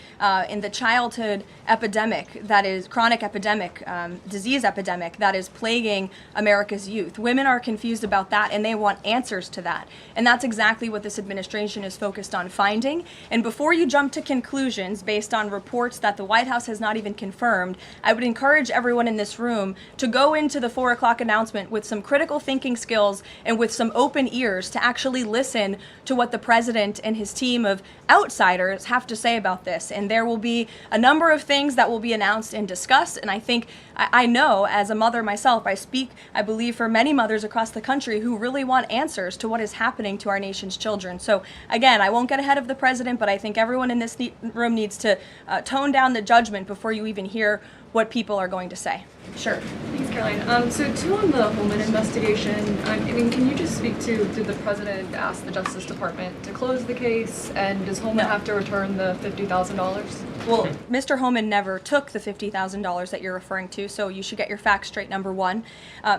in the childhood epidemic, that is chronic epidemic, disease epidemic that is plaguing America's youth. Women are confused about that and they want answers to that. And that's exactly what this administration is focused on finding. And before you jump to conclusions based on reports that the White House has not even confirmed, I would encourage everyone in this room to go into the 4 o'clock announcement with some critical thinking skills and with some open ears to actually listen to what the president and his team of outsiders have to say about this. And there will be a number of things that will be announced and discussed. And I think, I know as a mother myself, I speak, I believe, for many mothers across the country who really want answers to what is happening to our nation's children. So again, I won't get ahead of the president, but I think everyone in this room needs to tone down the judgment before you even hear what people are going to say. Sure. Thanks, Caroline. So too, on the Holman investigation, I mean, can you just speak to, did the president ask the Justice Department to close the case, and does Holman have to return the $50,000? Well, Mr. Holman never took the $50,000 that you're referring to, so you should get your facts straight, number one.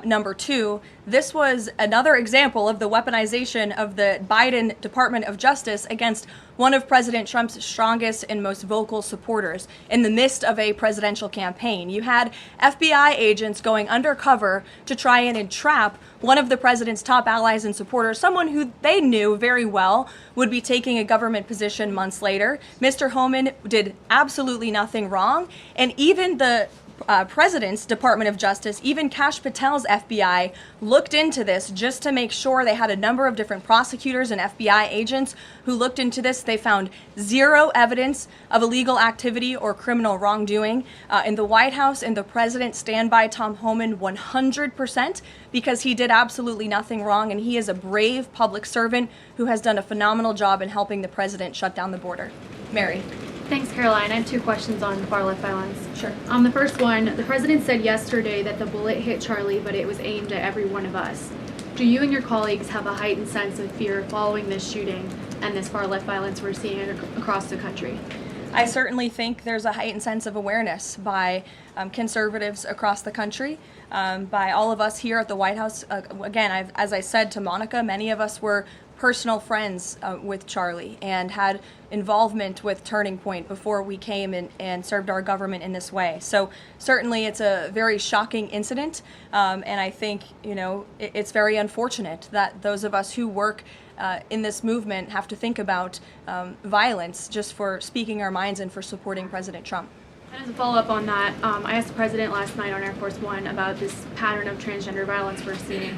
Number two, this was another example of the weaponization of the Biden Department of Justice against one of President Trump's strongest and most vocal supporters in the midst of a presidential campaign. You had FBI agents going undercover to try and entrap one of the president's top allies and supporters, someone who they knew very well would be taking a government position months later. Mr. Holman did absolutely nothing wrong, and even the President's Department of Justice, even Kash Patel's FBI, looked into this just to make sure. They had a number of different prosecutors and FBI agents who looked into this. They found zero evidence of illegal activity or criminal wrongdoing. In the White House and the President stand by Tom Holman 100% because he did absolutely nothing wrong, and he is a brave public servant who has done a phenomenal job in helping the President shut down the border. Mary. Thanks, Caroline. I have two questions on far-left violence. Sure. The first one, the president said yesterday that the bullet hit Charlie, but it was aimed at every one of us. Do you and your colleagues have a heightened sense of fear following this shooting? and this far-left violence we're seeing across the country? I certainly think there's a heightened sense of awareness by conservatives across the country, by all of us here at the White House. Again, as I said to Monica, many of us were personal friends with Charlie and had involvement with Turning Point before we came and served our government in this way. So certainly it's a very shocking incident, and I think, it's very unfortunate that those of us who work in this movement have to think about violence just for speaking our minds and for supporting President Trump. And as a follow-up on that, I asked the president last night on Air Force One about this pattern of transgender violence we're seeing.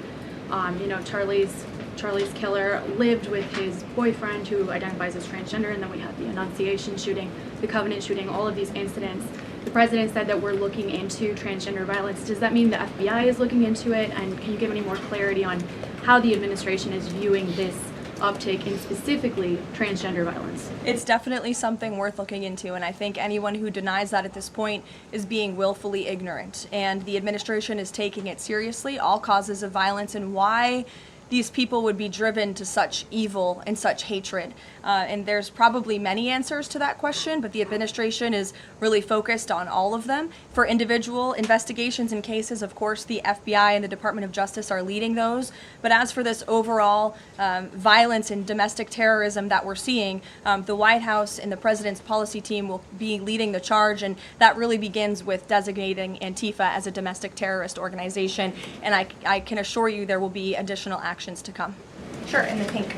Charlie's killer lived with his boyfriend who identifies as transgender, and then we had the Annunciation shooting, the Covenant shooting, all of these incidents. The president said that we're looking into transgender violence. Does that mean the FBI is looking into it? And can you give any more clarity on how the administration is viewing this uptick in specifically transgender violence? It's definitely something worth looking into, and I think anyone who denies that at this point is being willfully ignorant. And the administration is taking it seriously, all causes of violence, and why these people would be driven to such evil and such hatred. And there's probably many answers to that question, but the administration is really focused on all of them. For individual investigations and cases, of course, the FBI and the Department of Justice are leading those. But as for this overall violence and domestic terrorism that we're seeing, the White House and the president's policy team will be leading the charge, and that really begins with designating Antifa as a domestic terrorist organization. And I can assure you there will be additional actions to come. Sure, in the pink.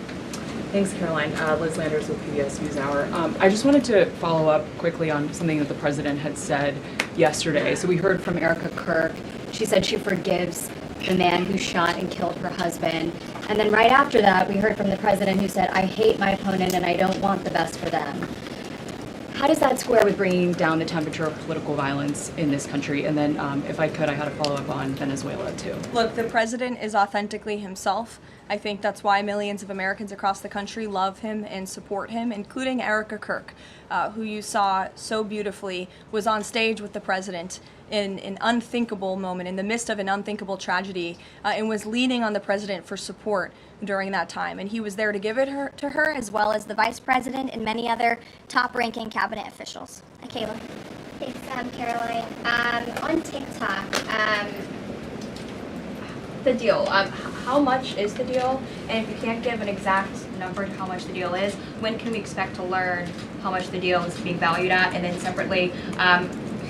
Thanks, Caroline. Liz Landers with PBS NewsHour. I just wanted to follow up quickly on something that the president had said yesterday. So we heard from Erica Kirk. She said she forgives the man who shot and killed her husband. And then right after that, we heard from the president who said, I hate my opponent and I don't want the best for them. How does that square with bringing down the temperature of political violence in this country? And then, if I could, I had a follow-up on Venezuela, too. Look, the president is authentically himself. I think that's why millions of Americans across the country love him and support him, including Erica Kirk, who you saw so beautifully was on stage with the president in an unthinkable moment, in the midst of an unthinkable tragedy, and was leaning on the president for support during that time. And he was there to give it to her, as well as the vice president and many other top-ranking cabinet officials. Kayla. Thanks, Caroline. On TikTok, the deal. How much is the deal? And if you can't give an exact number to how much the deal is, when can we expect to learn how much the deal is being valued at? And then separately,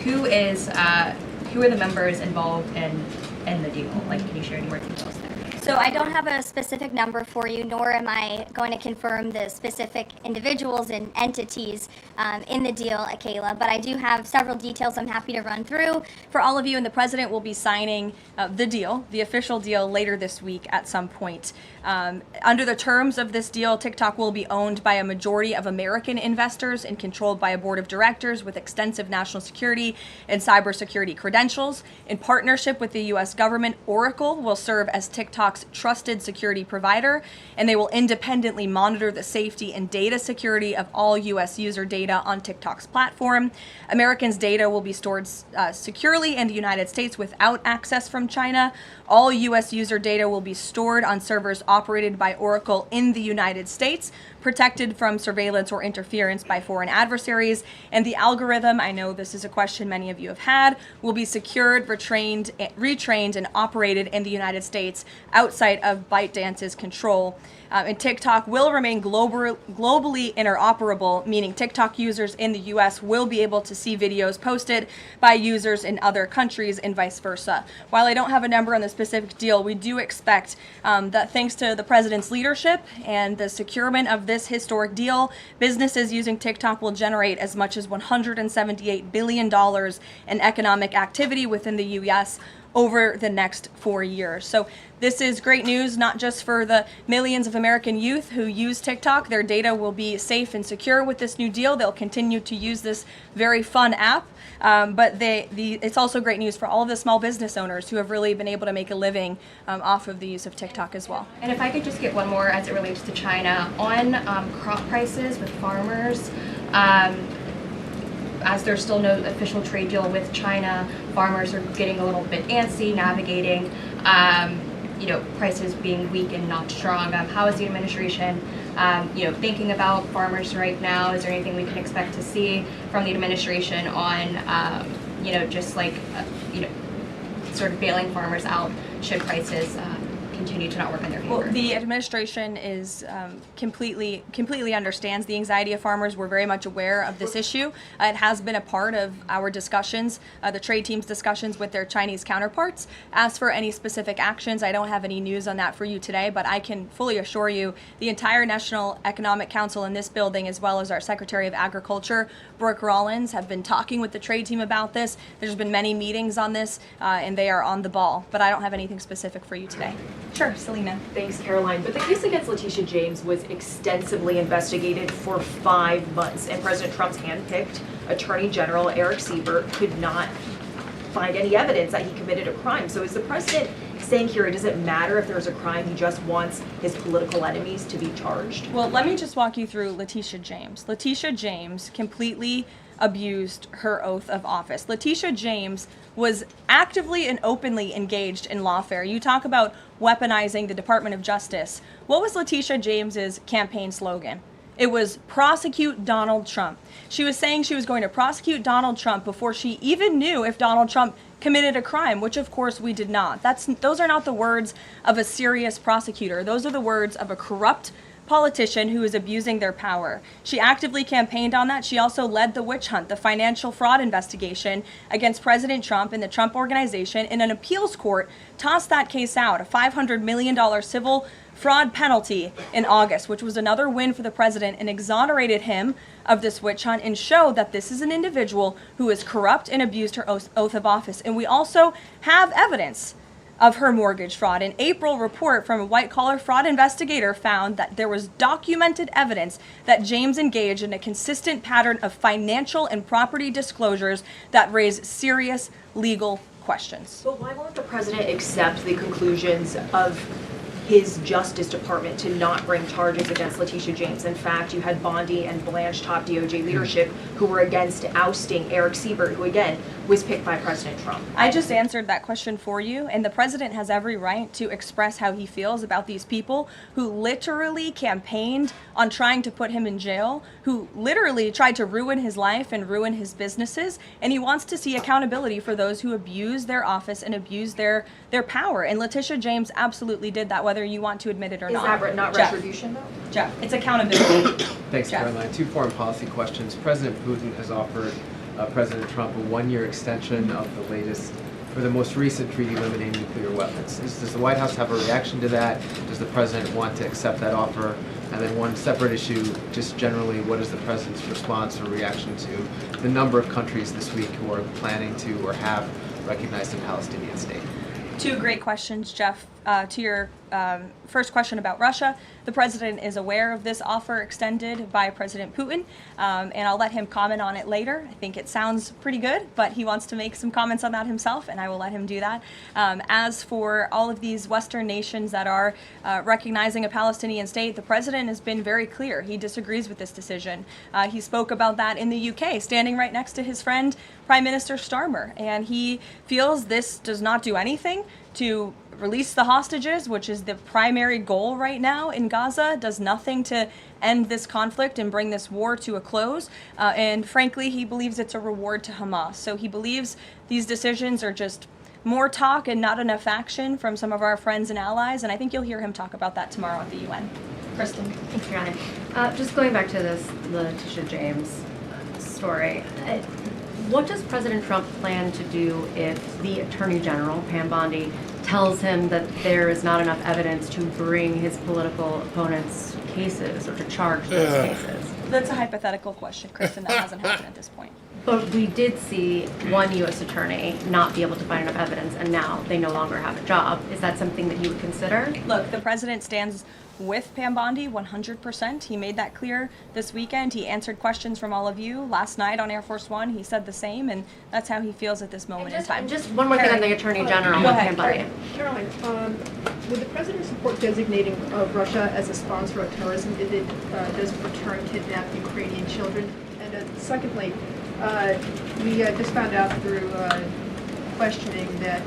who are the members involved in the deal? Like, can you share any more details there? So I don't have a specific number for you, nor am I going to confirm the specific individuals and entities in the deal, Kayla, but I do have several details I'm happy to run through for all of you, and the president will be signing the deal, the official deal, later this week at some point. Under the terms of this deal, TikTok will be owned by a majority of American investors and controlled by a board of directors with extensive national security and cybersecurity credentials. In partnership with the U.S. government, Oracle will serve as TikTok's trusted security provider, and they will independently monitor the safety and data security of all U.S. user data on TikTok's platform. Americans' data will be stored securely in the United States without access from China. All U.S. user data will be stored on servers operated by Oracle in the United States, protected from surveillance or interference by foreign adversaries. And the algorithm, I know this is a question many of you have had, will be secured, retrained, and operated in the United States outside of ByteDance's control. And TikTok will remain globally interoperable, meaning TikTok users in the U.S. will be able to see videos posted by users in other countries and vice versa. While I don't have a number on the specific deal, we do expect that thanks to the president's leadership and the securement of this historic deal, businesses using TikTok will generate as much as $178 billion in economic activity within the U.S. over the next 4 years. So this is great news, not just for the millions of American youth who use TikTok. Their data will be safe and secure with this new deal. They'll continue to use this very fun app. But it's also great news for all of the small business owners who have really been able to make a living off of the use of TikTok as well. And if I could just get one more as it relates to China, on crop prices with farmers, as there's still no official trade deal with China, farmers are getting a little bit antsy, navigating, prices being weak and not strong. How is the administration thinking about farmers right now? Is there anything we can expect to see from the administration on, sort of bailing farmers out should prices continue to not work in their favor? Well, the administration is completely understands the anxiety of farmers. We're very much aware of this issue. It has been a part of our discussions, the trade team's discussions with their Chinese counterparts. As for any specific actions, I don't have any news on that for you today, but I can fully assure you the entire National Economic Council in this building, as well as our Secretary of Agriculture, Brooke Rollins, have been talking with the trade team about this. There's been many meetings on this, and they are on the ball, but I don't have anything specific for you today. Sure, Selena. Thanks, Karoline. But the case against Letitia James was extensively investigated for 5 months, and President Trump's handpicked Attorney General Eric Siebert could not find any evidence that he committed a crime. So is the president saying here it doesn't matter if there's a crime, he just wants his political enemies to be charged? Well, let me just walk you through Letitia James. Letitia James completely abused her oath of office. Letitia James was actively and openly engaged in lawfare. You talk about weaponizing the Department of Justice. What was Letitia James's campaign slogan? It was prosecute Donald Trump. She was saying she was going to prosecute Donald Trump before she even knew if Donald Trump committed a crime, which of course we did not. Those are not the words of a serious prosecutor. Those are the words of a corrupt politician who is abusing their power. She actively campaigned on that. She also led the witch hunt, the financial fraud investigation against President Trump and the Trump Organization, in an appeals court tossed that case out, a $500 million civil fraud penalty in August, which was another win for the president, and exonerated him of this witch hunt and showed that this is an individual who is corrupt and abused her oath of office. And we also have evidence of her mortgage fraud. An April report from a white-collar fraud investigator found that there was documented evidence that James engaged in a consistent pattern of financial and property disclosures that raise serious legal questions. But why won't the president accept the conclusions of his Justice Department to not bring charges against Letitia James? In fact, you had Bondi and Blanche top DOJ leadership who were against ousting Eric Siebert, who again was picked by President Trump. I just answered that question for you, and the president has every right to express how he feels about these people who literally campaigned on trying to put him in jail, who literally tried to ruin his life and ruin his businesses, and he wants to see accountability for those who abuse their office and abuse their power. And Letitia James absolutely did that, whether you want to admit it or not. Is that not retribution, though? Jeff, it's accountability. Thanks, Caroline. 2 foreign policy questions. President Putin has offered President Trump a 1-year extension of the most recent treaty limiting nuclear weapons. Does the White House have a reaction to that? Does the president want to accept that offer? And then one separate issue, just generally, what is the president's response or reaction to the number of countries this week who are planning to or have recognized a Palestinian state? 2 great questions, Jeff. To your first question about Russia, the president is aware of this offer extended by President Putin, and I'll let him comment on it later. I think it sounds pretty good, but he wants to make some comments on that himself, and I will let him do that. As for all of these Western nations that are recognizing a Palestinian state, the president has been very clear. He disagrees with this decision. He spoke about that in the UK, standing right next to his friend, Prime Minister Starmer, and he feels this does not do anything to release the hostages, which is the primary goal right now in Gaza, does nothing to end this conflict and bring this war to a close. And frankly, he believes it's a reward to Hamas. So he believes these decisions are just more talk and not enough action from some of our friends and allies. And I think you'll hear him talk about that tomorrow at the UN. Kristen. Thanks, Karoline. Just going back to this Letitia James story. What does President Trump plan to do if the Attorney General, Pam Bondi, tells him that there is not enough evidence to bring his political opponents' cases or to charge those cases? That's a hypothetical question, Kristen. That hasn't happened at this point. But we did see one U.S. attorney not be able to find enough evidence, and now they no longer have a job. Is that something that you would consider? Look, the president stands with Pam Bondi 100%. He made that clear this weekend. He answered questions from all of you last night on Air Force One. He said the same, and that's how he feels at this moment in time. Just one more thing on the Attorney General with Pam Bondi. Caroline, would the president support designating Russia as a sponsor of terrorism if it does return kidnapped Ukrainian children? And secondly, we just found out through questioning that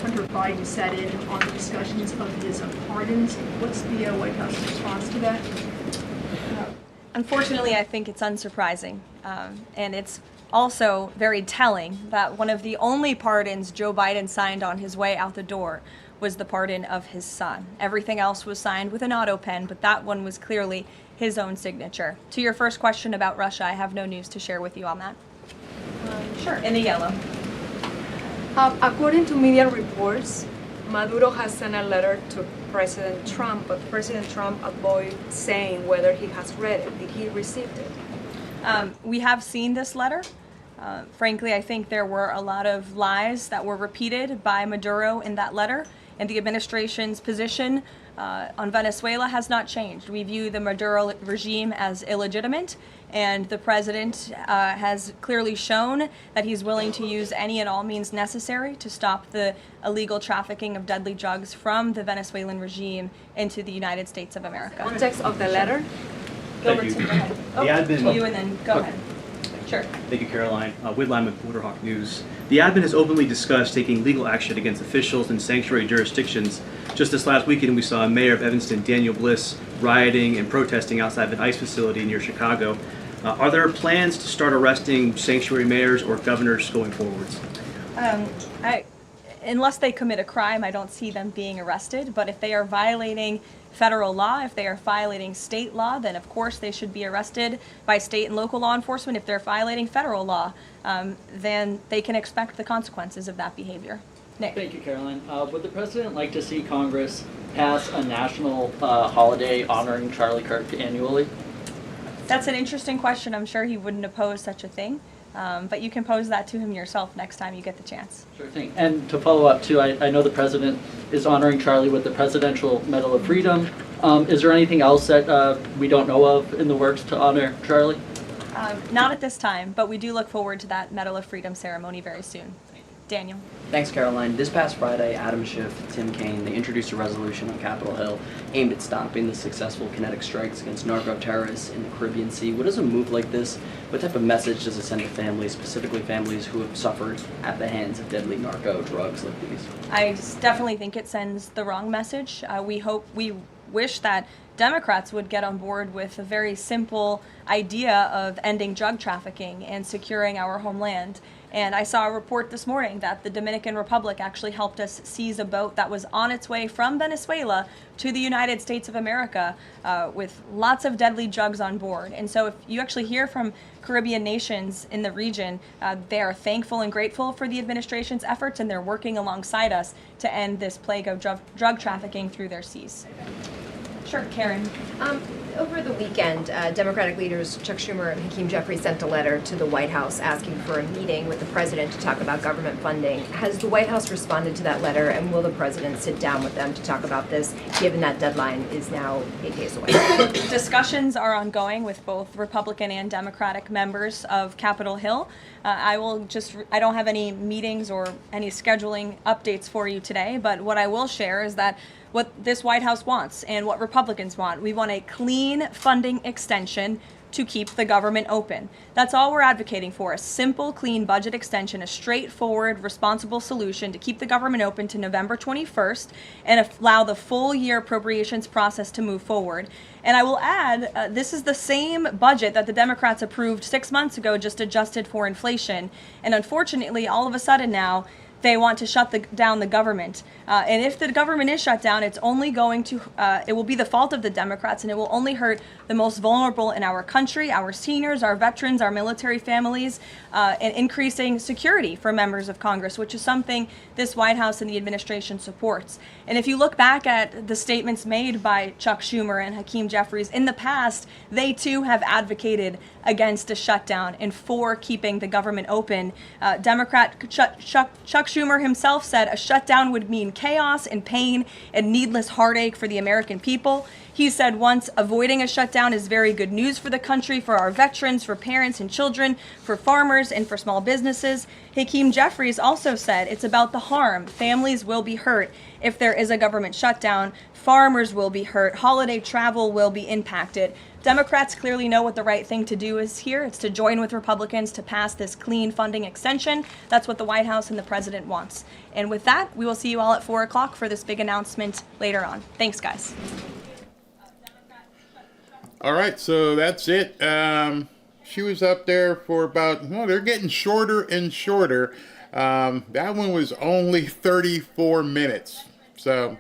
Hunter Biden sat in on the discussions of his pardons. What's the White House response to that? Unfortunately, I think it's unsurprising, and it's also very telling that one of the only pardons Joe Biden signed on his way out the door was the pardon of his son. Everything else was signed with an auto pen, but that one was clearly his own signature. To your first question about Russia, I have no news to share with you on that. Sure, in the yellow. According to media reports, Maduro has sent a letter to President Trump, but President Trump avoided saying whether he has read it. Did he receive it? We have seen this letter. Frankly, I think there were a lot of lies that were repeated by Maduro in that letter, and the administration's position on Venezuela has not changed. We view the Maduro regime as illegitimate, and the president has clearly shown that he's willing to use any and all means necessary to stop the illegal trafficking of deadly drugs from the Venezuelan regime into the United States of America. Context of the letter? Gilbert, go ahead. The admin, to you and then go ahead. Sure. Thank you, Caroline. Whitline with Borderhawk News. The admin has openly discussed taking legal action against officials in sanctuary jurisdictions. Just this last weekend, we saw Mayor of Evanston, Daniel Bliss, rioting and protesting outside of an ICE facility near Chicago. Are there plans to start arresting sanctuary mayors or governors going forwards? Unless they commit a crime, I don't see them being arrested. But if they are violating federal law, if they are violating state law, then of course they should be arrested by state and local law enforcement. If they're violating federal law, then they can expect the consequences of that behavior. Nick. Thank you, Caroline. Would the president like to see Congress pass a national holiday honoring Charlie Kirk annually? That's an interesting question. I'm sure he wouldn't oppose such a thing. But you can pose that to him yourself next time you get the chance. Sure thing. And to follow up too, I know the president is honoring Charlie with the Presidential Medal of Freedom. Is there anything else that we don't know of in the works to honor Charlie? Not at this time, but we do look forward to that Medal of Freedom ceremony very soon. Daniel. Thanks, Caroline. This past Friday, Adam Schiff, Tim Kaine, they introduced a resolution on Capitol Hill aimed at stopping the successful kinetic strikes against narco-terrorists in the Caribbean Sea. What does a move like this, what type of message does it send to families, specifically families who have suffered at the hands of deadly narco drugs like these? I definitely think it sends the wrong message. We wish that Democrats would get on board with a very simple idea of ending drug trafficking and securing our homeland. And I saw a report this morning that the Dominican Republic actually helped us seize a boat that was on its way from Venezuela to the United States of America with lots of deadly drugs on board. And so if you actually hear from Caribbean nations in the region, they are thankful and grateful for the administration's efforts, and they're working alongside us to end this plague of drug trafficking through their seas. Sure, Karen. Over the weekend, Democratic leaders Chuck Schumer and Hakeem Jeffries sent a letter to the White House asking for a meeting with the president to talk about government funding. Has the White House responded to that letter, and will the president sit down with them to talk about this, given that deadline is now 8 days away? Discussions are ongoing with both Republican and Democratic members of Capitol Hill. I don't have any meetings or any scheduling updates for you today, but what I will share is that what this White House wants and what Republicans want. We want a clean funding extension to keep the government open. That's all we're advocating for, a simple, clean budget extension, a straightforward, responsible solution to keep the government open to November 21st and allow the full year appropriations process to move forward. And I will add, this is the same budget that the Democrats approved 6 months ago, just adjusted for inflation. And unfortunately, all of a sudden now, they want to shut down the government. And if the government is shut down, it's only going to, it will be the fault of the Democrats, and it will only hurt the most vulnerable in our country, our seniors, our veterans, our military families, and increasing security for members of Congress, which is something this White House and the administration supports. And if you look back at the statements made by Chuck Schumer and Hakeem Jeffries in the past, they too have advocated against a shutdown and for keeping the government open. Democrat Chuck Schumer himself said a shutdown would mean chaos and pain and needless heartache for the American people. He said once, avoiding a shutdown is very good news for the country, for our veterans, for parents and children, for farmers, and for small businesses. Hakeem Jeffries also said it's about the harm. Families will be hurt if there is a government shutdown. Farmers will be hurt. Holiday travel will be impacted. Democrats clearly know what the right thing to do is here. It's to join with Republicans to pass this clean funding extension. That's what the White House and the president wants. And with that, we will see you all at 4 o'clock for this big announcement later on. Thanks, guys. All right, so that's it. She was up there for about, well, they're getting shorter and shorter. That one was only 34 minutes. So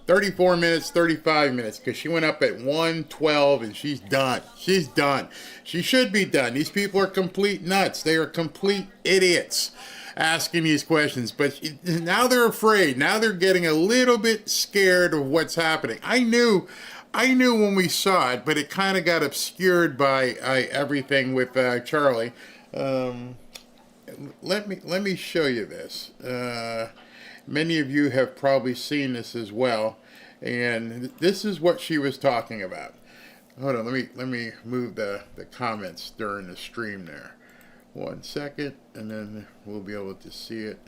34 minutes, 35 minutes, because she went up at 1:12 and she's done. She's done. She should be done. These people are complete nuts. They are complete idiots asking these questions. But now they're afraid. Now they're getting a little bit scared of what's happening. I knew when we saw it, but it kind of got obscured by everything with Charlie. Let me show you this. Many of you have probably seen this as well, and this is what she was talking about. Hold on, let me move the comments during the stream there. 1 second, and then we'll be able to see it.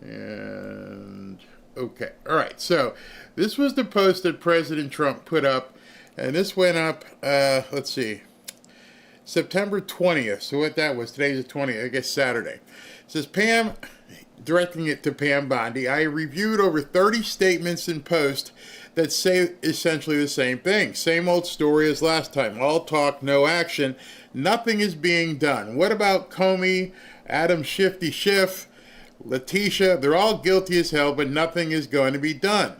And okay, all right. So this was the post that President Trump put up, and this went up. Let's see, September 20th. So what that was? Today's the 20th. I guess Saturday. It says Pam. Directing it to Pam Bondi, I reviewed over 30 statements and posts that say essentially the same thing. Same old story as last time. All talk, no action. Nothing is being done. What about Comey, Adam Shifty Schiff, Letitia? They're all guilty as hell, but nothing is going to be done.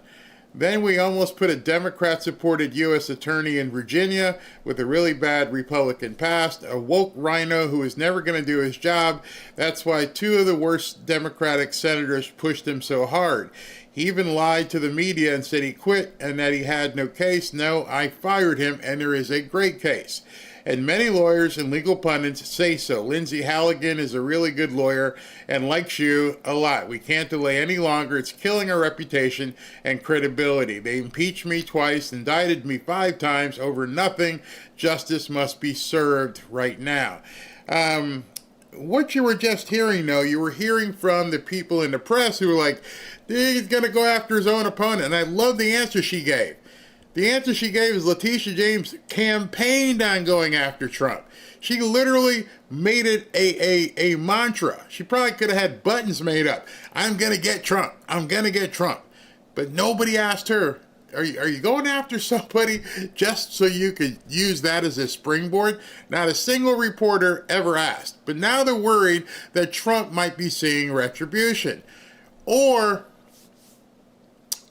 Then we almost put a Democrat-supported U.S. attorney in Virginia with a really bad Republican past, a woke rhino who is never going to do his job. That's why 2 of the worst Democratic senators pushed him so hard. He even lied to the media and said he quit and that he had no case. No, I fired him, and there is a great case. And many lawyers and legal pundits say so. Lindsay Halligan is a really good lawyer and likes you a lot. We can't delay any longer. It's killing our reputation and credibility. They impeached me twice, indicted me 5 times over nothing. Justice must be served right now. What you were just hearing, though, you were hearing from the people in the press who were like, he's going to go after his own opponent. And I love the answer she gave. The answer she gave is Letitia James campaigned on going after Trump. She literally made it a mantra. She probably could have had buttons made up. I'm going to get Trump. I'm going to get Trump. But nobody asked her, are you going after somebody just so you could use that as a springboard? Not a single reporter ever asked. But now they're worried that Trump might be seeing retribution. Or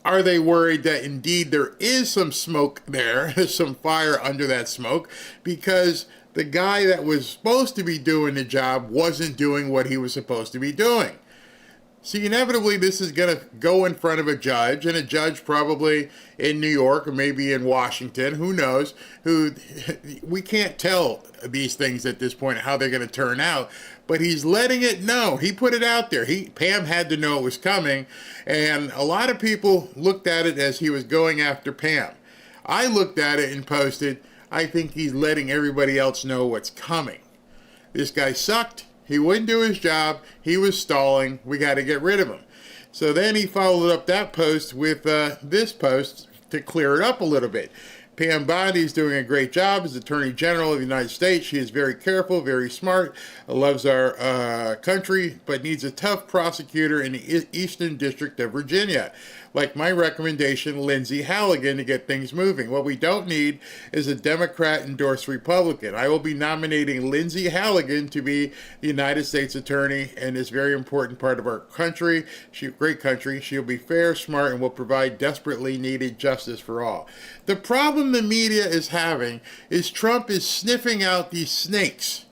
are they worried that indeed there is some smoke there, some fire under that smoke, because the guy that was supposed to be doing the job wasn't doing what he was supposed to be doing? See, inevitably this is going to go in front of a judge, and a judge probably in New York or maybe in Washington, who knows, who we can't tell these things at this point, how they're going to turn out. But he's letting it know. He put it out there. Pam had to know it was coming, and a lot of people looked at it as he was going after Pam. I looked at it and posted, I think he's letting everybody else know what's coming. This guy sucked. He wouldn't do his job. He was stalling. We got to get rid of him. So then he followed up that post with this post to clear it up a little bit. Pam Bondi is doing a great job as Attorney General of the United States. She is very careful, very smart, loves our country, but needs a tough prosecutor in the Eastern District of Virginia. Like my recommendation, Lindsay Halligan, to get things moving. What we don't need is a Democrat-endorsed Republican. I will be nominating Lindsay Halligan to be the United States Attorney in this very important part of our country. Great country. She'll be fair, smart, and will provide desperately needed justice for all. The problem the media is having is Trump is sniffing out these snakes.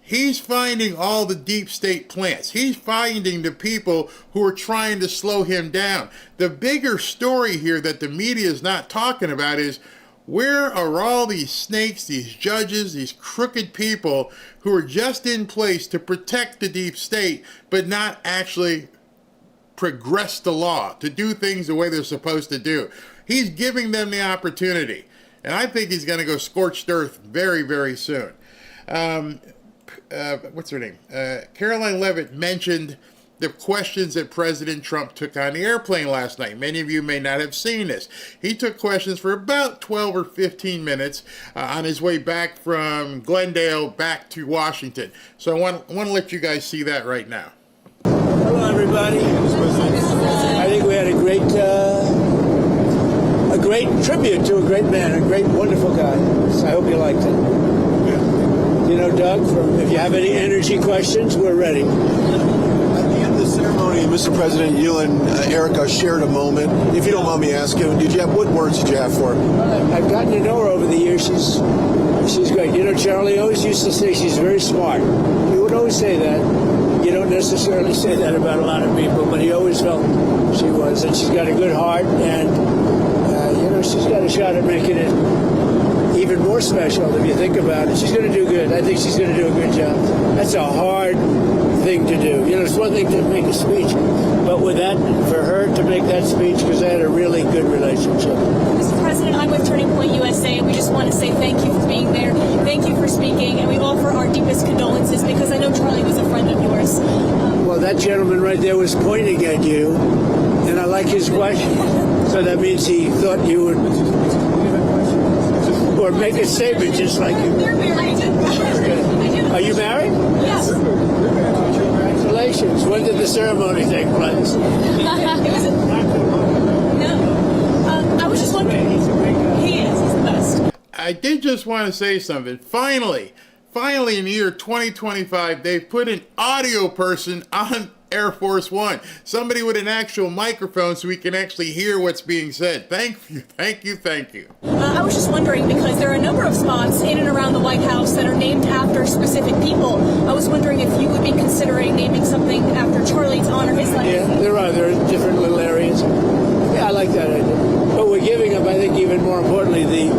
He's finding all the deep state plants. He's finding the people who are trying to slow him down. The bigger story here that the media is not talking about is, where are all these snakes, these judges, these crooked people who are just in place to protect the deep state, but not actually progress the law, to do things the way they're supposed to do? He's giving them the opportunity. And I think he's going to go scorched earth very, very soon. What's her name? Karoline Leavitt mentioned the questions that President Trump took on the airplane last night. Many of you may not have seen this. He took questions for about 12 or 15 minutes on his way back from Glendale back to Washington. So I want to let you guys see that right now. Hello, everybody. I think we had a a great tribute to a great man, a great, wonderful guy. So I hope you liked it. Yeah. You know, Doug, if you have any energy questions, we're ready. At the end of the ceremony, Mr. President, you and Erica shared a moment. If you don't mind me asking, what words did you have for her? I've gotten to know her over the years. She's great. You know, Charlie always used to say she's very smart. He would always say that. You don't necessarily say that about a lot of people, but he always felt she was. And she's got a good heart, and, you know, she's got a shot at making it even more special if you think about it. She's going to do good. I think she's going to do a good job. That's a hard thing to do. You know, it's one thing to make a speech, but with that, for her to make that speech, because they had a really good relationship. Mr. President, I'm with Turning Point USA, and we just want to say thank you for being there. Thank you for speaking, and we offer our deepest condolences because I know Charlie was a friend of yours. Well, that gentleman right there was pointing at you, and I like his question. So that means he thought you would, or make a statement just like you. They're married. Are you married? Yes. Congratulations. When did the ceremony take place? I was just wondering. He is. He's the best. I did just want to say something. Finally, in the year 2025, they put an audio person on Air Force One. Somebody with an actual microphone so we can actually hear what's being said. Thank you. I was just wondering, because there are a number of spots in and around the White House that are named after specific people. I was wondering if you would be considering naming something after Charlie to honor his life. Yeah, there are different little areas. Yeah, I like that idea. But we're giving up, I think, even more importantly, the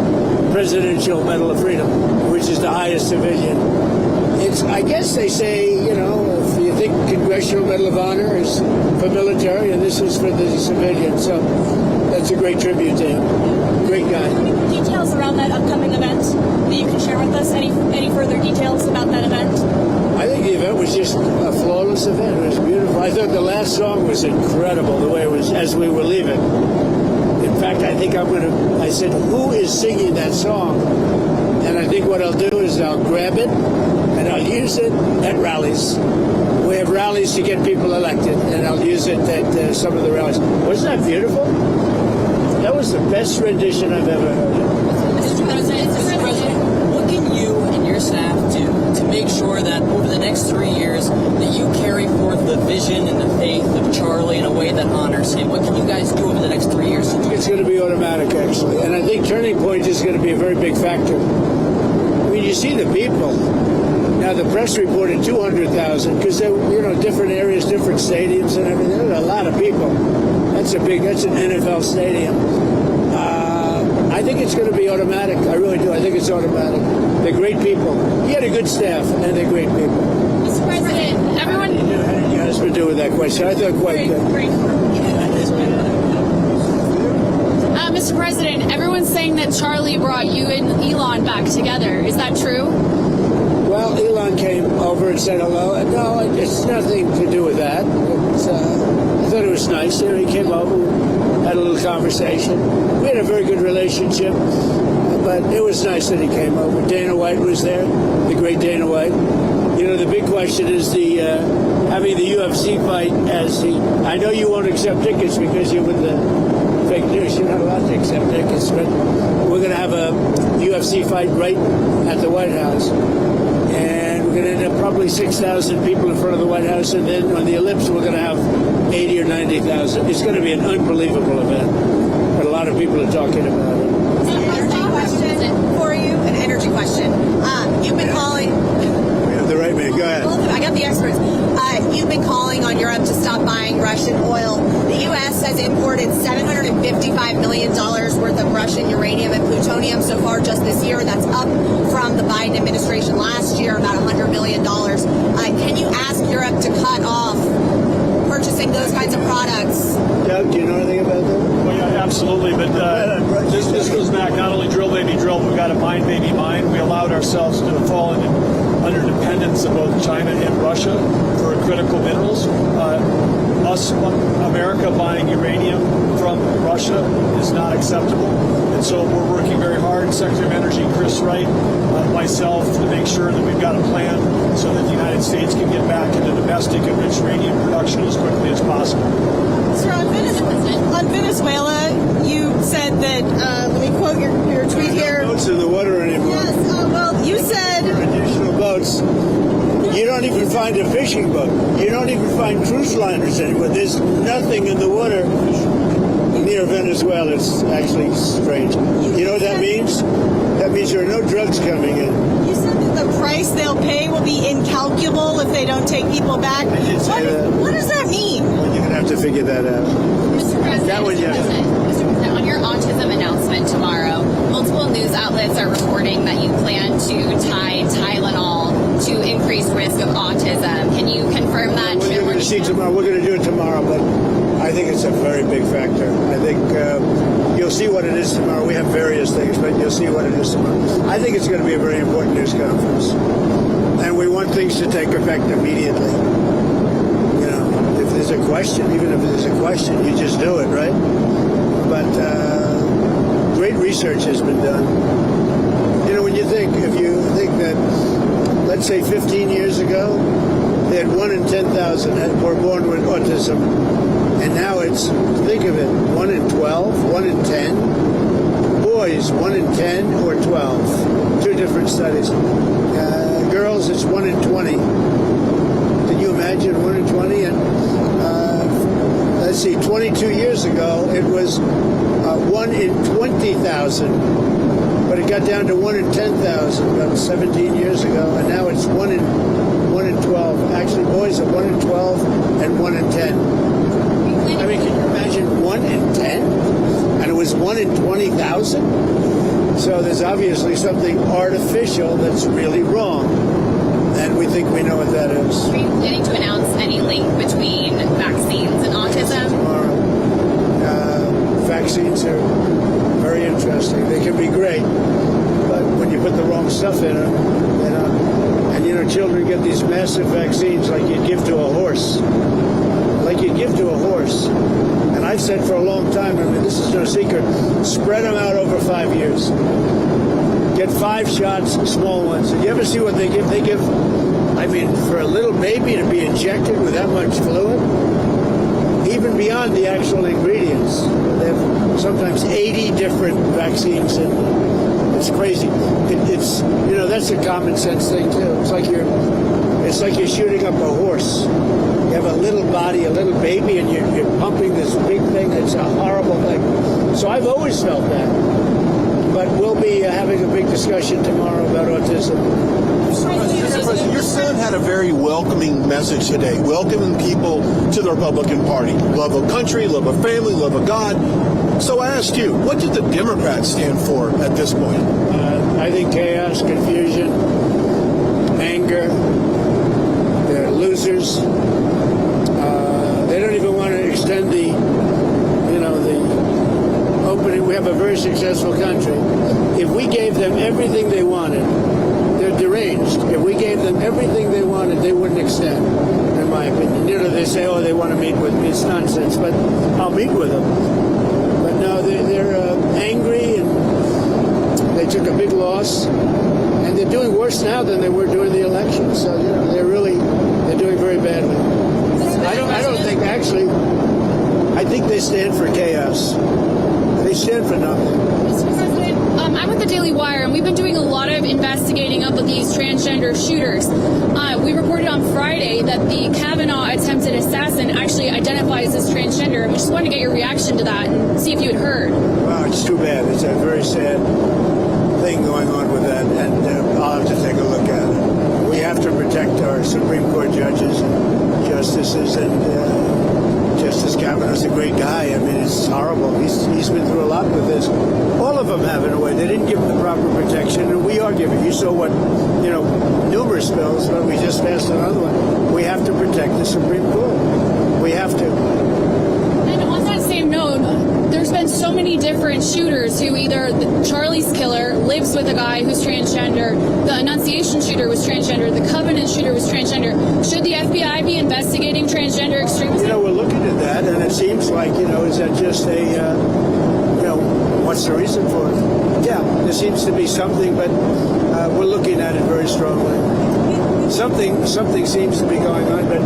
Presidential Medal of Freedom, which is the highest civilian. I guess they say, you know, if you think Congressional Medal of Honor is for military, and this is for the civilians, so that's a great tribute to him. Great guy. Any details around that upcoming event that you can share with us? Any further details about that event? I think the event was just a flawless event. It was beautiful. I thought the last song was incredible, the way it was as we were leaving. In fact, I think I said, who is singing that song? And I think what I'll do is I'll grab it and I'll use it at rallies. We have rallies to get people elected, and I'll use it at some of the rallies. Wasn't that beautiful? That was the best rendition I've ever heard. Mr. President, what can you and your staff do to make sure that over the next 3 years that you carry forth the vision and the faith of Charlie in a way that honors him? What can you guys do over the next 3 years? I think it's going to be automatic, actually. And I think Turning Point is going to be a very big factor. I mean, you see the people. Now, the press reported 200,000 because they were, you know, different areas, different stadiums and everything. There are a lot of people. That's an NFL stadium. I think it's going to be automatic. I really do. I think it's automatic. They're great people. He had a good staff, and they're great people. Mr. President, everyone... How did your husband do with that question? I thought quite good. Mr. President, everyone's saying that Charlie brought you and Elon back together. Is that true? Well, Elon came over and said hello. No, it's nothing to do with that. I thought it was nice. You know, he came over, had a little conversation. We had a very good relationship, but it was nice that he came over. Dana White was there, the great Dana White. You know, the big question is having the UFC fight as I know you won't accept tickets because you're with the fake news. You're not allowed to accept tickets, but we're going to have a UFC fight right at the White House. And we're going to end up probably 6,000 people in front of the White House, and then on the ellipse we're going to have 80 or 90,000. It's going to be an unbelievable event, but a lot of people are talking about it. Question for you, an energy question. You've been calling. We have the right man. Go ahead. I got the experts. You've been calling on Europe to stop buying Russian oil. The U.S. has imported $755 million worth of Russian uranium and plutonium so far just this year. That's up from the Biden administration last year, about $100 million. Can you ask Europe to cut off purchasing those kinds of products? Doug, do you know anything about that? Well, yeah, absolutely. But this goes back not only drill, baby, drill, but we've got to mine, baby, mine. We allowed ourselves to fall under dependence of both China and Russia for critical minerals. America buying uranium from Russia is not acceptable. And so we're working very hard, Secretary of Energy Chris Wright, myself, to make sure that we've got a plan so that the United States can get back into the domestic enriched uranium production as quickly as possible. Sir, on Venezuela, you said that, let me quote your tweet here. No boats in the water anymore. Yes, well, you said... Additional boats. You don't even find a fishing boat. You don't even find cruise liners anymore. There's nothing in the water near Venezuela. It's actually strange. You know what that means? That means there are no drugs coming in. You said that the price they'll pay will be incalculable if they don't take people back. What does that mean? Well, you're going to have to figure that out. Mr. President, Mr. President, on your autism announcement tomorrow, multiple news outlets are reporting that you plan to tie Tylenol to increased risk of autism. Can you confirm that? Well, you're going to see tomorrow. We're going to do it tomorrow, but I think it's a very big factor. I think you'll see what it is tomorrow. We have various things, but you'll see what it is tomorrow. I think it's going to be a very important news conference, and we want things to take effect immediately. You know, if there's a question, even if there's a question, you just do it, right? But great research has been done. You know, if you think that, let's say 15 years ago, they had 1 in 10,000 were born with autism, and now it's, think of it, 1 in 12, 1 in 10. Boys, 1 in 10 or 12. Two different studies. Girls, it's 1 in 20. Can you imagine 1 in 20? And let's see, 22 years ago, it was 1 in 20,000. But it got down to 1 in 10,000 about 17 years ago, and now it's 1 in 12. Actually, boys are 1 in 12 and 1 in 10. I mean, can you imagine 1 in 10? And it was 1 in 20,000? So there's obviously something artificial that's really wrong, and we think we know what that is. Are you planning to announce any link between vaccines and autism? Tomorrow. Vaccines are very interesting. They can be great, but when you put the wrong stuff in them, and you know, children get these massive vaccines like you'd give to a horse. And I've said for a long time, I mean, this is no secret, spread them out over 5 years. Get 5 shots, small ones. Did you ever see what they give? They give, I mean, for a little baby to be injected with that much fluid, even beyond the actual ingredients. They have sometimes 80 different vaccines in them. It's crazy. It's you know, that's a common sense thing too. It's like you're shooting up a horse. You have a little body, a little baby, and you're pumping this big thing. It's a horrible thing. So I've always felt that. But we'll be having a big discussion tomorrow about autism. Mr. President, your son had a very welcoming message today, welcoming people to the Republican Party. Love of country, love of family, love of God. So I ask you, what do the Democrats stand for at this point? I think chaos, confusion, anger. They're losers. They don't even want to extend the opening. We have a very successful country. If we gave them everything they wanted, they're deranged. If we gave them everything they wanted, they wouldn't extend, in my opinion. You know, they say, oh, they want to meet with me. It's nonsense, but I'll meet with them. But no, they're angry, and they took a big loss, and they're doing worse now than they were during the election. So, you know, they're doing very badly. I don't think, actually, I think they stand for chaos. They stand for nothing. Mr. President, I'm with the Daily Wire, and we've been doing a lot of investigating of these transgender shooters. We reported on Friday that the Kavanaugh attempted assassin actually identifies as transgender, and we just wanted to get your reaction to that and see if you had heard. Well, it's too bad. It's a very sad thing going on with that, and I'll have to take a look at it. We have to protect our Supreme Court judges and justices, and Justice Kavanaugh's a great guy. I mean, it's horrible. He's been through a lot with this. All of them have, in a way. They didn't give him the proper protection, and we are giving. You saw what, numerous bills, but we just passed another one. We have to protect the Supreme Court. We have to. And on that same note, there's been so many different shooters who either Charlie's killer lives with a guy who's transgender, the Annunciation shooter was transgender, the Covenant shooter was transgender. Should the FBI be investigating transgender extremism? We're looking at that, and it seems like, is that just what's the reason for it? Yeah, there seems to be something, but we're looking at it very strongly. Something seems to be going on, but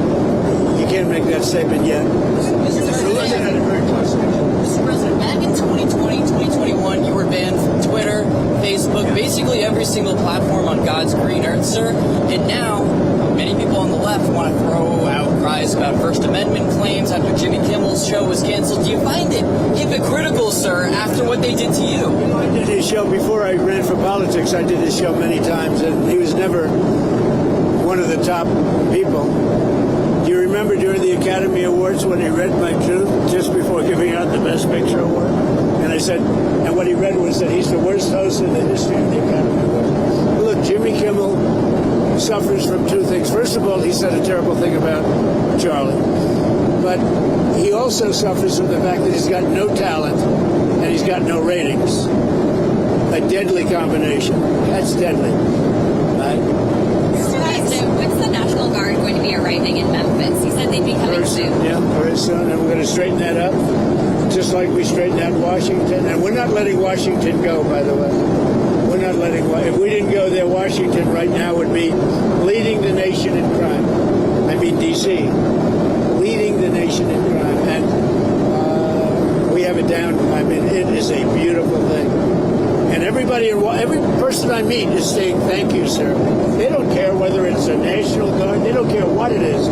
that statement yet. We're looking at it very closely. Mr. President, back in 2020, 2021, you were banned from Twitter, Facebook, basically every single platform on God's green earth, sir. And now, many people on the left want to throw out cries about First Amendment claims after Jimmy Kimmel's show was canceled. Do you find it hypocritical, sir, after what they did to you? I did his show before I ran for politics. I did his show many times, and he was never one of the top people. Do you remember during the Academy Awards when he read my truth just before giving out the Best Picture Award? And I said, and what he read was that he's the worst host in the history of the Academy Awards. Look, Jimmy Kimmel suffers from two things. First of all, he said a terrible thing about Charlie. But he also suffers from the fact that he's got no talent and he's got no ratings. A deadly combination. That's deadly. Right? When's the National Guard going to be arriving in Memphis? He said they'd be coming soon. Yeah, very soon. And we're going to straighten that up, just like we straightened out Washington. And we're not letting Washington go, by the way. We're not letting. If we didn't go there, Washington right now would be leading the nation in crime. I mean, D.C. leading the nation in crime. And we have it down. I mean, it is a beautiful thing. And every person I meet is saying, thank you, sir. They don't care whether it's a National Guard. They don't care what it is.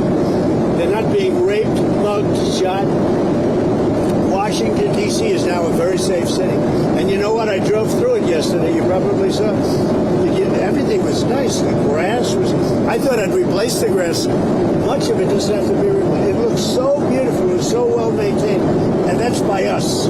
They're not being raped, mugged, shot. Washington, D.C. is now a very safe city. And you know what? I drove through it yesterday. You probably saw. Everything was nice. The grass was... I thought I'd replace the grass. Much of it doesn't have to be replaced. It looks so beautiful. It's so well maintained. And that's by us.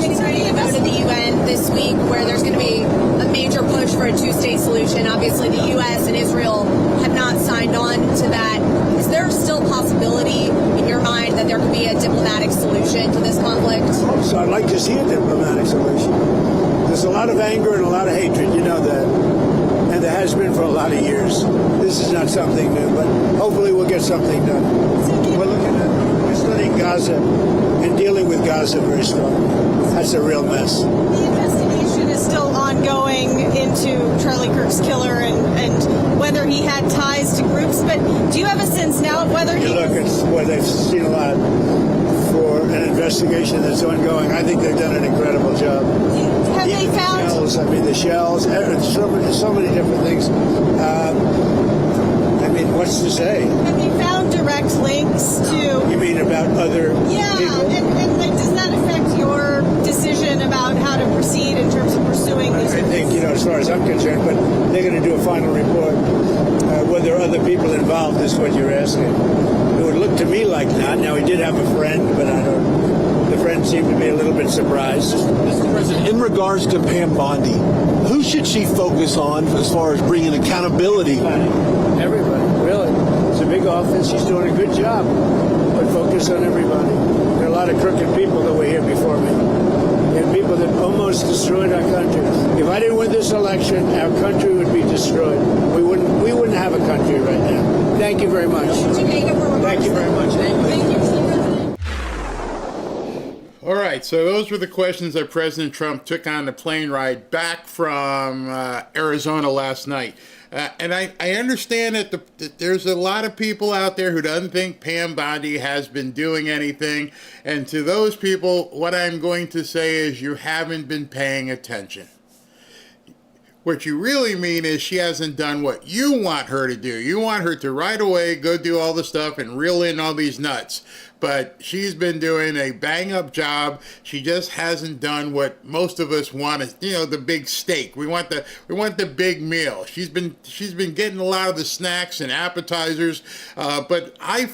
He's ready to go to the UN this week, where there's going to be a major push for a two-state solution. Obviously, the U.S. and Israel have not signed on to that. Is there still possibility in your mind that there could be a diplomatic solution to this conflict? So I'd like to see a diplomatic solution. There's a lot of anger and a lot of hatred, you know that. And there has been for a lot of years. This is not something new, but hopefully we'll get something done. We're studying Gaza and dealing with Gaza very strongly. That's a real mess. The investigation is still ongoing into Charlie Kirk's killer and whether he had ties to groups. But do you have a sense now of whether he... Look, they've seen a lot for an investigation that's ongoing. I think they've done an incredible job. Have they found... Shells, I mean, the shells, so many different things. I mean, what's to say? Have you found direct links to... You mean about other people? And like, does that affect your decision about how to proceed in terms of pursuing these? I think, as far as I'm concerned, but they're going to do a final report. Whether other people involved is what you're asking. It would look to me like not. Now, he did have a friend, but I don't... The friend seemed to be a little bit surprised. Mr. President, in regards to Pam Bondi, who should she focus on as far as bringing accountability? Everybody, really. It's a big office. She's doing a good job. But focus on everybody. There are a lot of crooked people that were here before me. And people that almost destroyed our country. If I didn't win this election, our country would be destroyed. We wouldn't have a country right now. Thank you very much. Thank you very much. Thank you. All right, so those were the questions that President Trump took on the plane ride back from Arizona last night. And I understand that there's a lot of people out there who doesn't think Pam Bondi has been doing anything. And to those people, what I'm going to say is you haven't been paying attention. What you really mean is she hasn't done what you want her to do. You want her to right away go do all the stuff and reel in all these nuts. But she's been doing a bang-up job. She just hasn't done what most of us want, the big steak. We want the big meal. She's been getting a lot of the snacks and appetizers. But I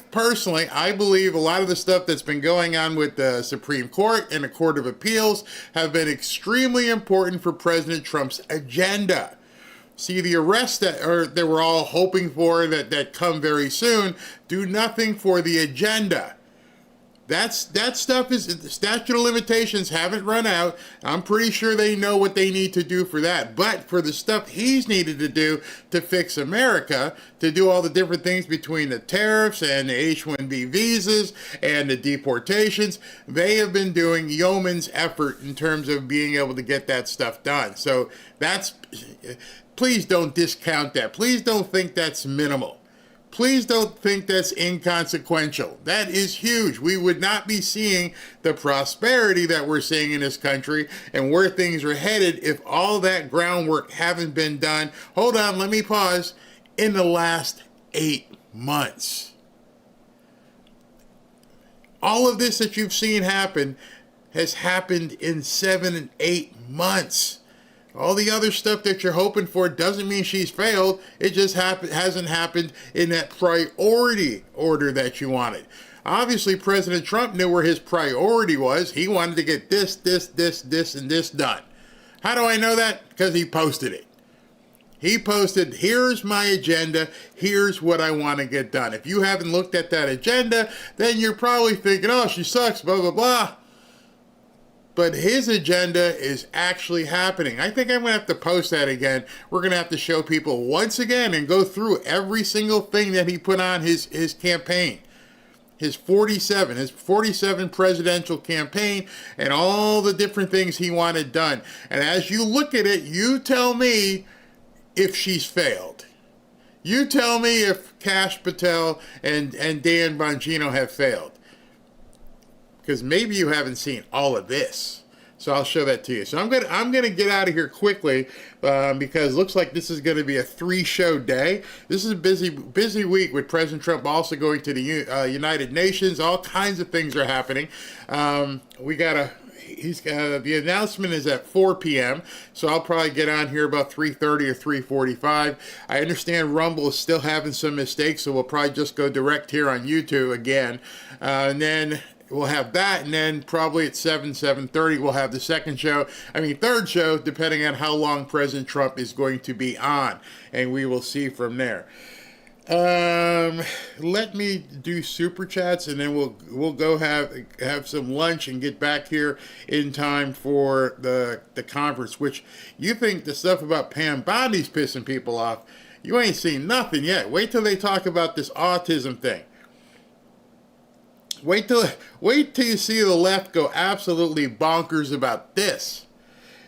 believe a lot of the stuff that's been going on with the Supreme Court and the Court of Appeals have been extremely important for President Trump's agenda. See, the arrests that we're all hoping for that come very soon do nothing for the agenda. That stuff is, the statute of limitations haven't run out. I'm pretty sure they know what they need to do for that. But for the stuff he's needed to do to fix America, to do all the different things between the tariffs and the H-1B visas and the deportations, they have been doing yeoman's effort in terms of being able to get that stuff done. So please don't discount that. Please don't think that's minimal. Please don't think that's inconsequential. That is huge. We would not be seeing the prosperity that we're seeing in this country and where things are headed if all that groundwork haven't been done. Hold on, let me pause. In the last 8 months. All of this that you've seen happen has happened in 7 and 8 months. All the other stuff that you're hoping for doesn't mean she's failed. It just hasn't happened in that priority order that you wanted. Obviously, President Trump knew where his priority was. He wanted to get this, and this done. How do I know that? Because he posted it. He posted, here's my agenda, here's what I want to get done. If you haven't looked at that agenda, then you're probably thinking, oh, she sucks, blah, blah, blah. But his agenda is actually happening. I think I'm going to have to post that again. We're going to have to show people once again and go through every single thing that he put on his campaign. His 47 presidential campaign and all the different things he wanted done. And as you look at it, you tell me if she's failed. You tell me if Kash Patel and Dan Bongino have failed. Because maybe you haven't seen all of this. So I'll show that to you. So I'm gonna get out of here quickly because it looks like this is going to be a 3-show day. This is a busy week with President Trump also going to the United Nations. All kinds of things are happening. The announcement is at 4 p.m., so I'll probably get on here about 3:30 or 3:45. I understand Rumble is still having some mistakes, so we'll probably just go direct here on YouTube again. And then we'll have that, and then probably at 7:30, we'll have the third show, depending on how long President Trump is going to be on, and we will see from there. Let me do super chats, and then we'll go have some lunch and get back here in time for the conference. Which you think the stuff about Pam Bondi's pissing people off? You ain't seen nothing yet. Wait till they talk about this autism thing. Wait till you see the left go absolutely bonkers about this.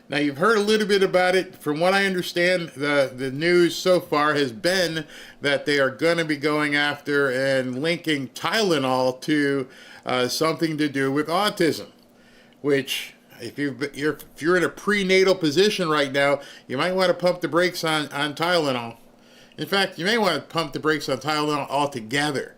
Now, you've heard a little bit about it. From what I understand, the news so far has been that they are going to be going after and linking Tylenol to something to do with autism, which if you're in a prenatal position right now, you might want to pump the brakes on Tylenol. In fact, you may want to pump the brakes on Tylenol altogether.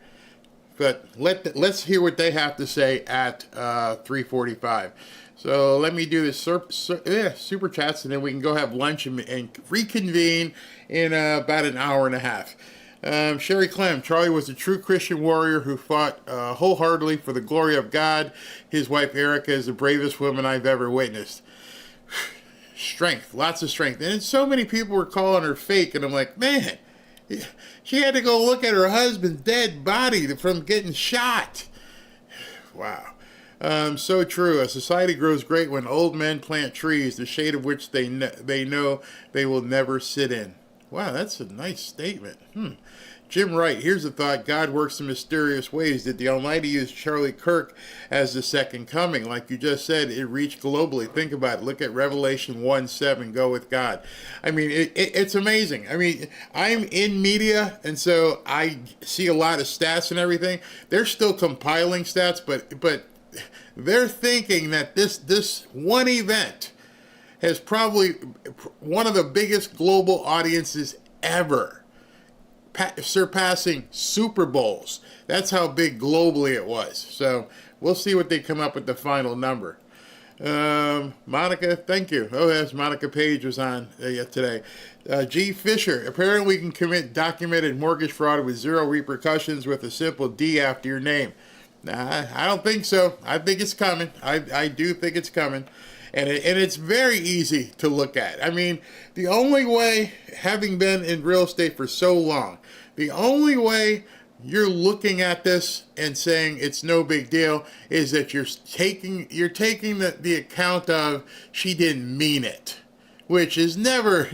But let's hear what they have to say at 3:45. So let me do this super chats, and then we can go have lunch and reconvene in about an hour and a half. Sherry Clem, Charlie was a true Christian warrior who fought wholeheartedly for the glory of God. His wife Erica is the bravest woman I've ever witnessed. Strength, lots of strength. And so many people were calling her fake, and I'm like, man, she had to go look at her husband's dead body from getting shot. Wow. So true. A society grows great when old men plant trees, the shade of which they know they will never sit in. Wow, that's a nice statement. Jim Wright, here's a thought. God works in mysterious ways. Did the Almighty use Charlie Kirk as the second coming? Like you just said, it reached globally. Think about it. Look at Revelation 1:7. Go with God. I mean, it's amazing. I mean, I'm in media, and so I see a lot of stats and everything. They're still compiling stats, but they're thinking that this one event has probably one of the biggest global audiences ever, surpassing Super Bowls. That's how big globally it was. So we'll see what they come up with the final number. Monica, thank you. Oh, yes, Monica Page was on today. G. Fisher, apparently we can commit documented mortgage fraud with zero repercussions with a simple D after your name. Nah, I don't think so. I think it's coming. I do think it's coming. And it's very easy to look at. I mean, the only way, having been in real estate for so long, the only way you're looking at this and saying it's no big deal is that you're taking the account of she didn't mean it, which is never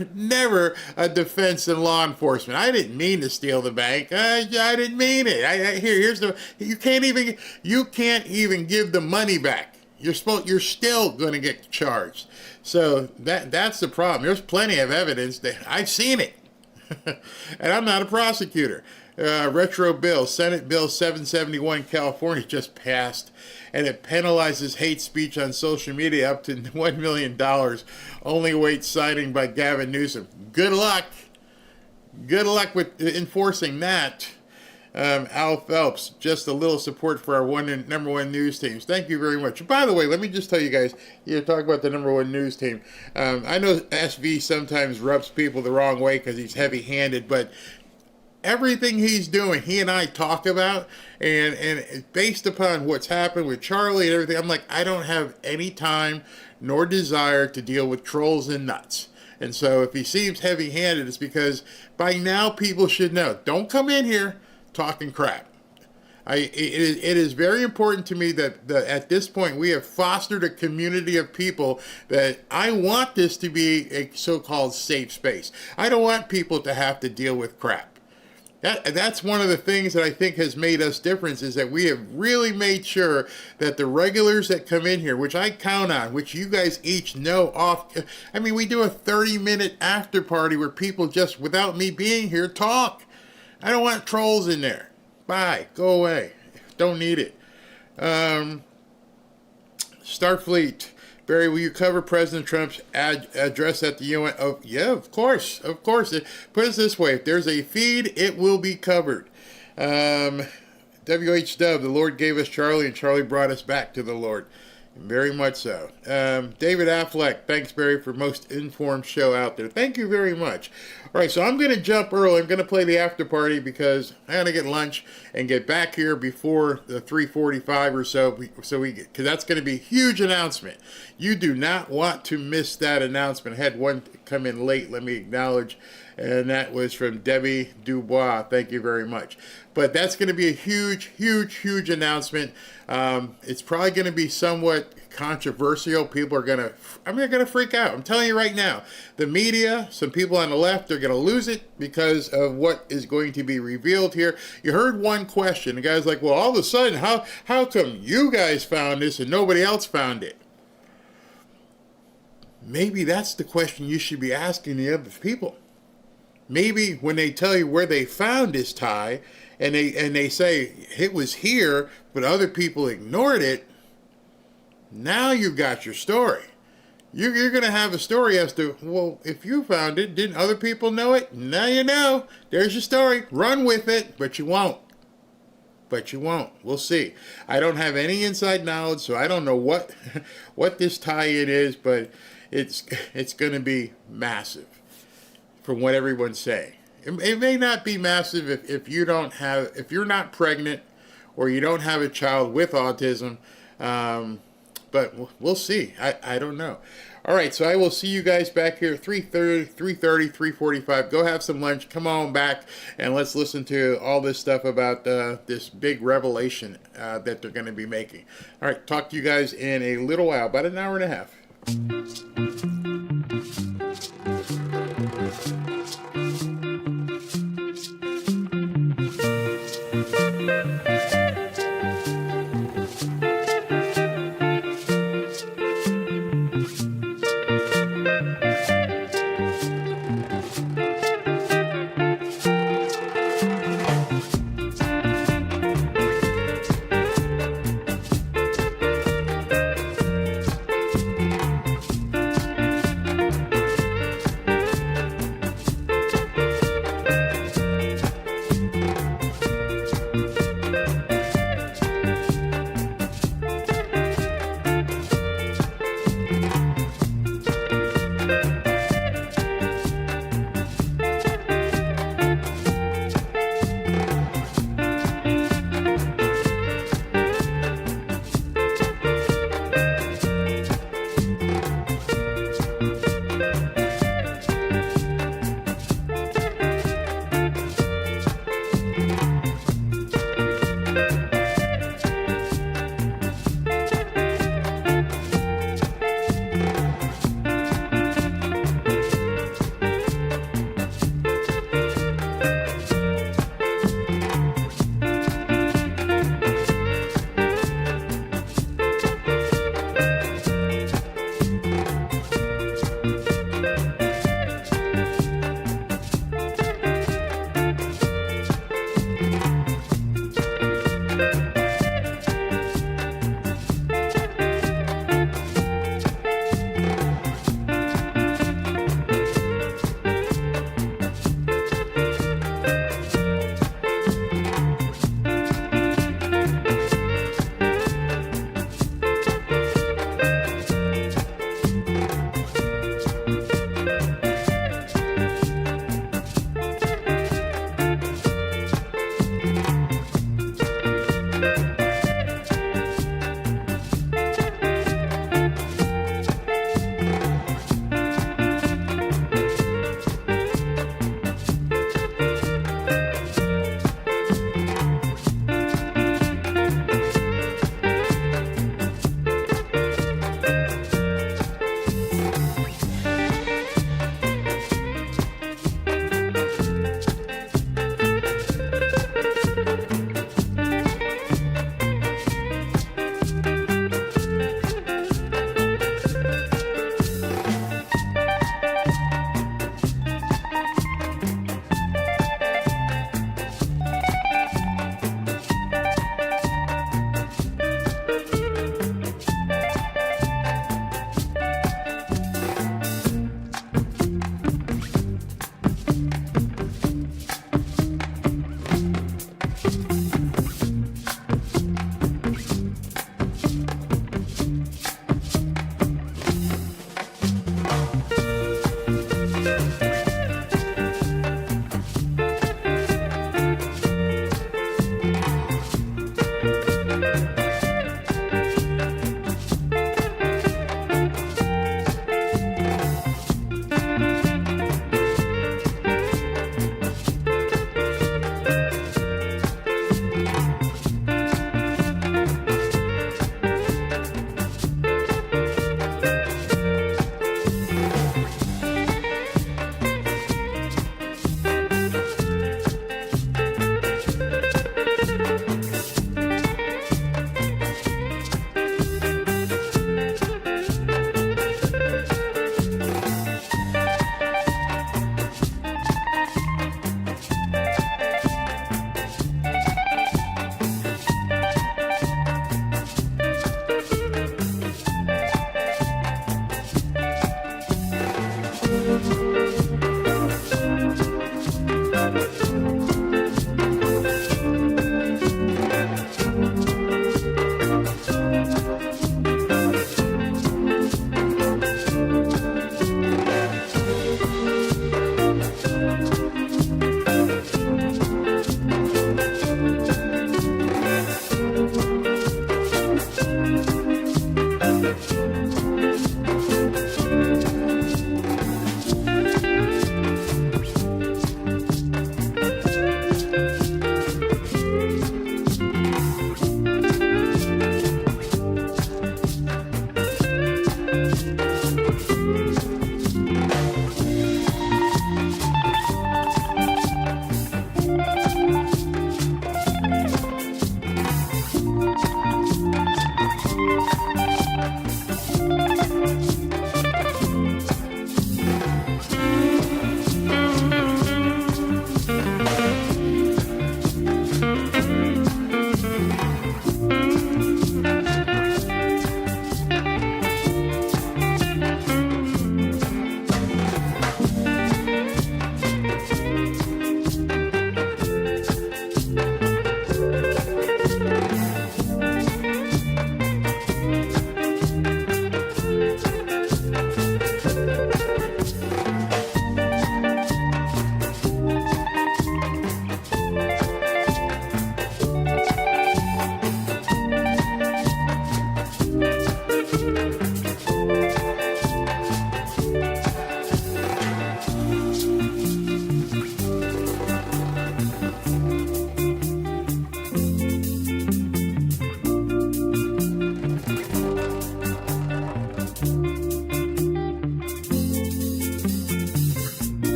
a defense in law enforcement. I didn't mean to steal the bank. I didn't mean it. You can't even give the money back. You're still going to get charged. So that's the problem. There's plenty of evidence that I've seen it. And I'm not a prosecutor. retro bill, Senate Bill 771, California, just passed, and it penalizes hate speech on social media up to $1 million. Only awaits signing by Gavin Newsom. Good luck. Good luck with enforcing that. Al Phelps, just a little support for our number one news teams. Thank you very much. By the way, let me just tell you guys, you talk about the number one news team. I know SV sometimes rubs people the wrong way because he's heavy-handed, but everything he's doing, he and I talk about, and based upon what's happened with Charlie and everything, I'm like, I don't have any time nor desire to deal with trolls and nuts. And so if he seems heavy-handed, it's because by now people should know. Don't come in here talking crap. It is very important to me that at this point we have fostered a community of people that I want this to be a so-called safe space. I don't want people to have to deal with crap. That's one of the things that I think has made us different, is that we have really made sure that the regulars that come in here, which I count on, which you guys each know off. I mean, we do a 30-minute after party where people just, without me being here, talk. I don't want trolls in there. Bye. Go away. Don't need it. Starfleet. Barry, will you cover President Trump's address at the UN? Oh, yeah, of course. Of course. Put it this way. If there's a feed, it will be covered. W.H. Dub, the Lord gave us Charlie, and Charlie brought us back to the Lord. Very much so. David Affleck, thanks, Barry, for most informed show out there. Thank you very much. All right, so I'm going to jump early. I'm going to play the after party because I got to get lunch and get back here before the 3:45 or so. Because that's going to be a huge announcement. You do not want to miss that announcement. I had one come in late, let me acknowledge, and that was from Debbie Dubois. Thank you very much. But that's going to be a huge, huge, huge announcement. It's probably going to be somewhat controversial. People are going to freak out. I'm telling you right now, the media, some people on the left, are going to lose it because of what is going to be revealed here. You heard one question. The guy's like, well, all of a sudden, how come you guys found this and nobody else found it? Maybe that's the question you should be asking the other people. Maybe when they tell you where they found this tie, and they say it was here, but other people ignored it, now you've got your story. You're going to have a story as to, well, if you found it, didn't other people know it? Now you know. There's your story. Run with it, but you won't. We'll see. I don't have any inside knowledge, so I don't know what this tie-in is, but it's going to be massive from what everyone's saying. It may not be massive if you're not pregnant or you don't have a child with autism, but we'll see. I don't know. All right, so I will see you guys back here 3:30, 3:45. Go have some lunch. Come on back, and let's listen to all this stuff about this big revelation that they're going to be making. All right, talk to you guys in a little while, about an hour and a half.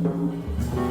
you.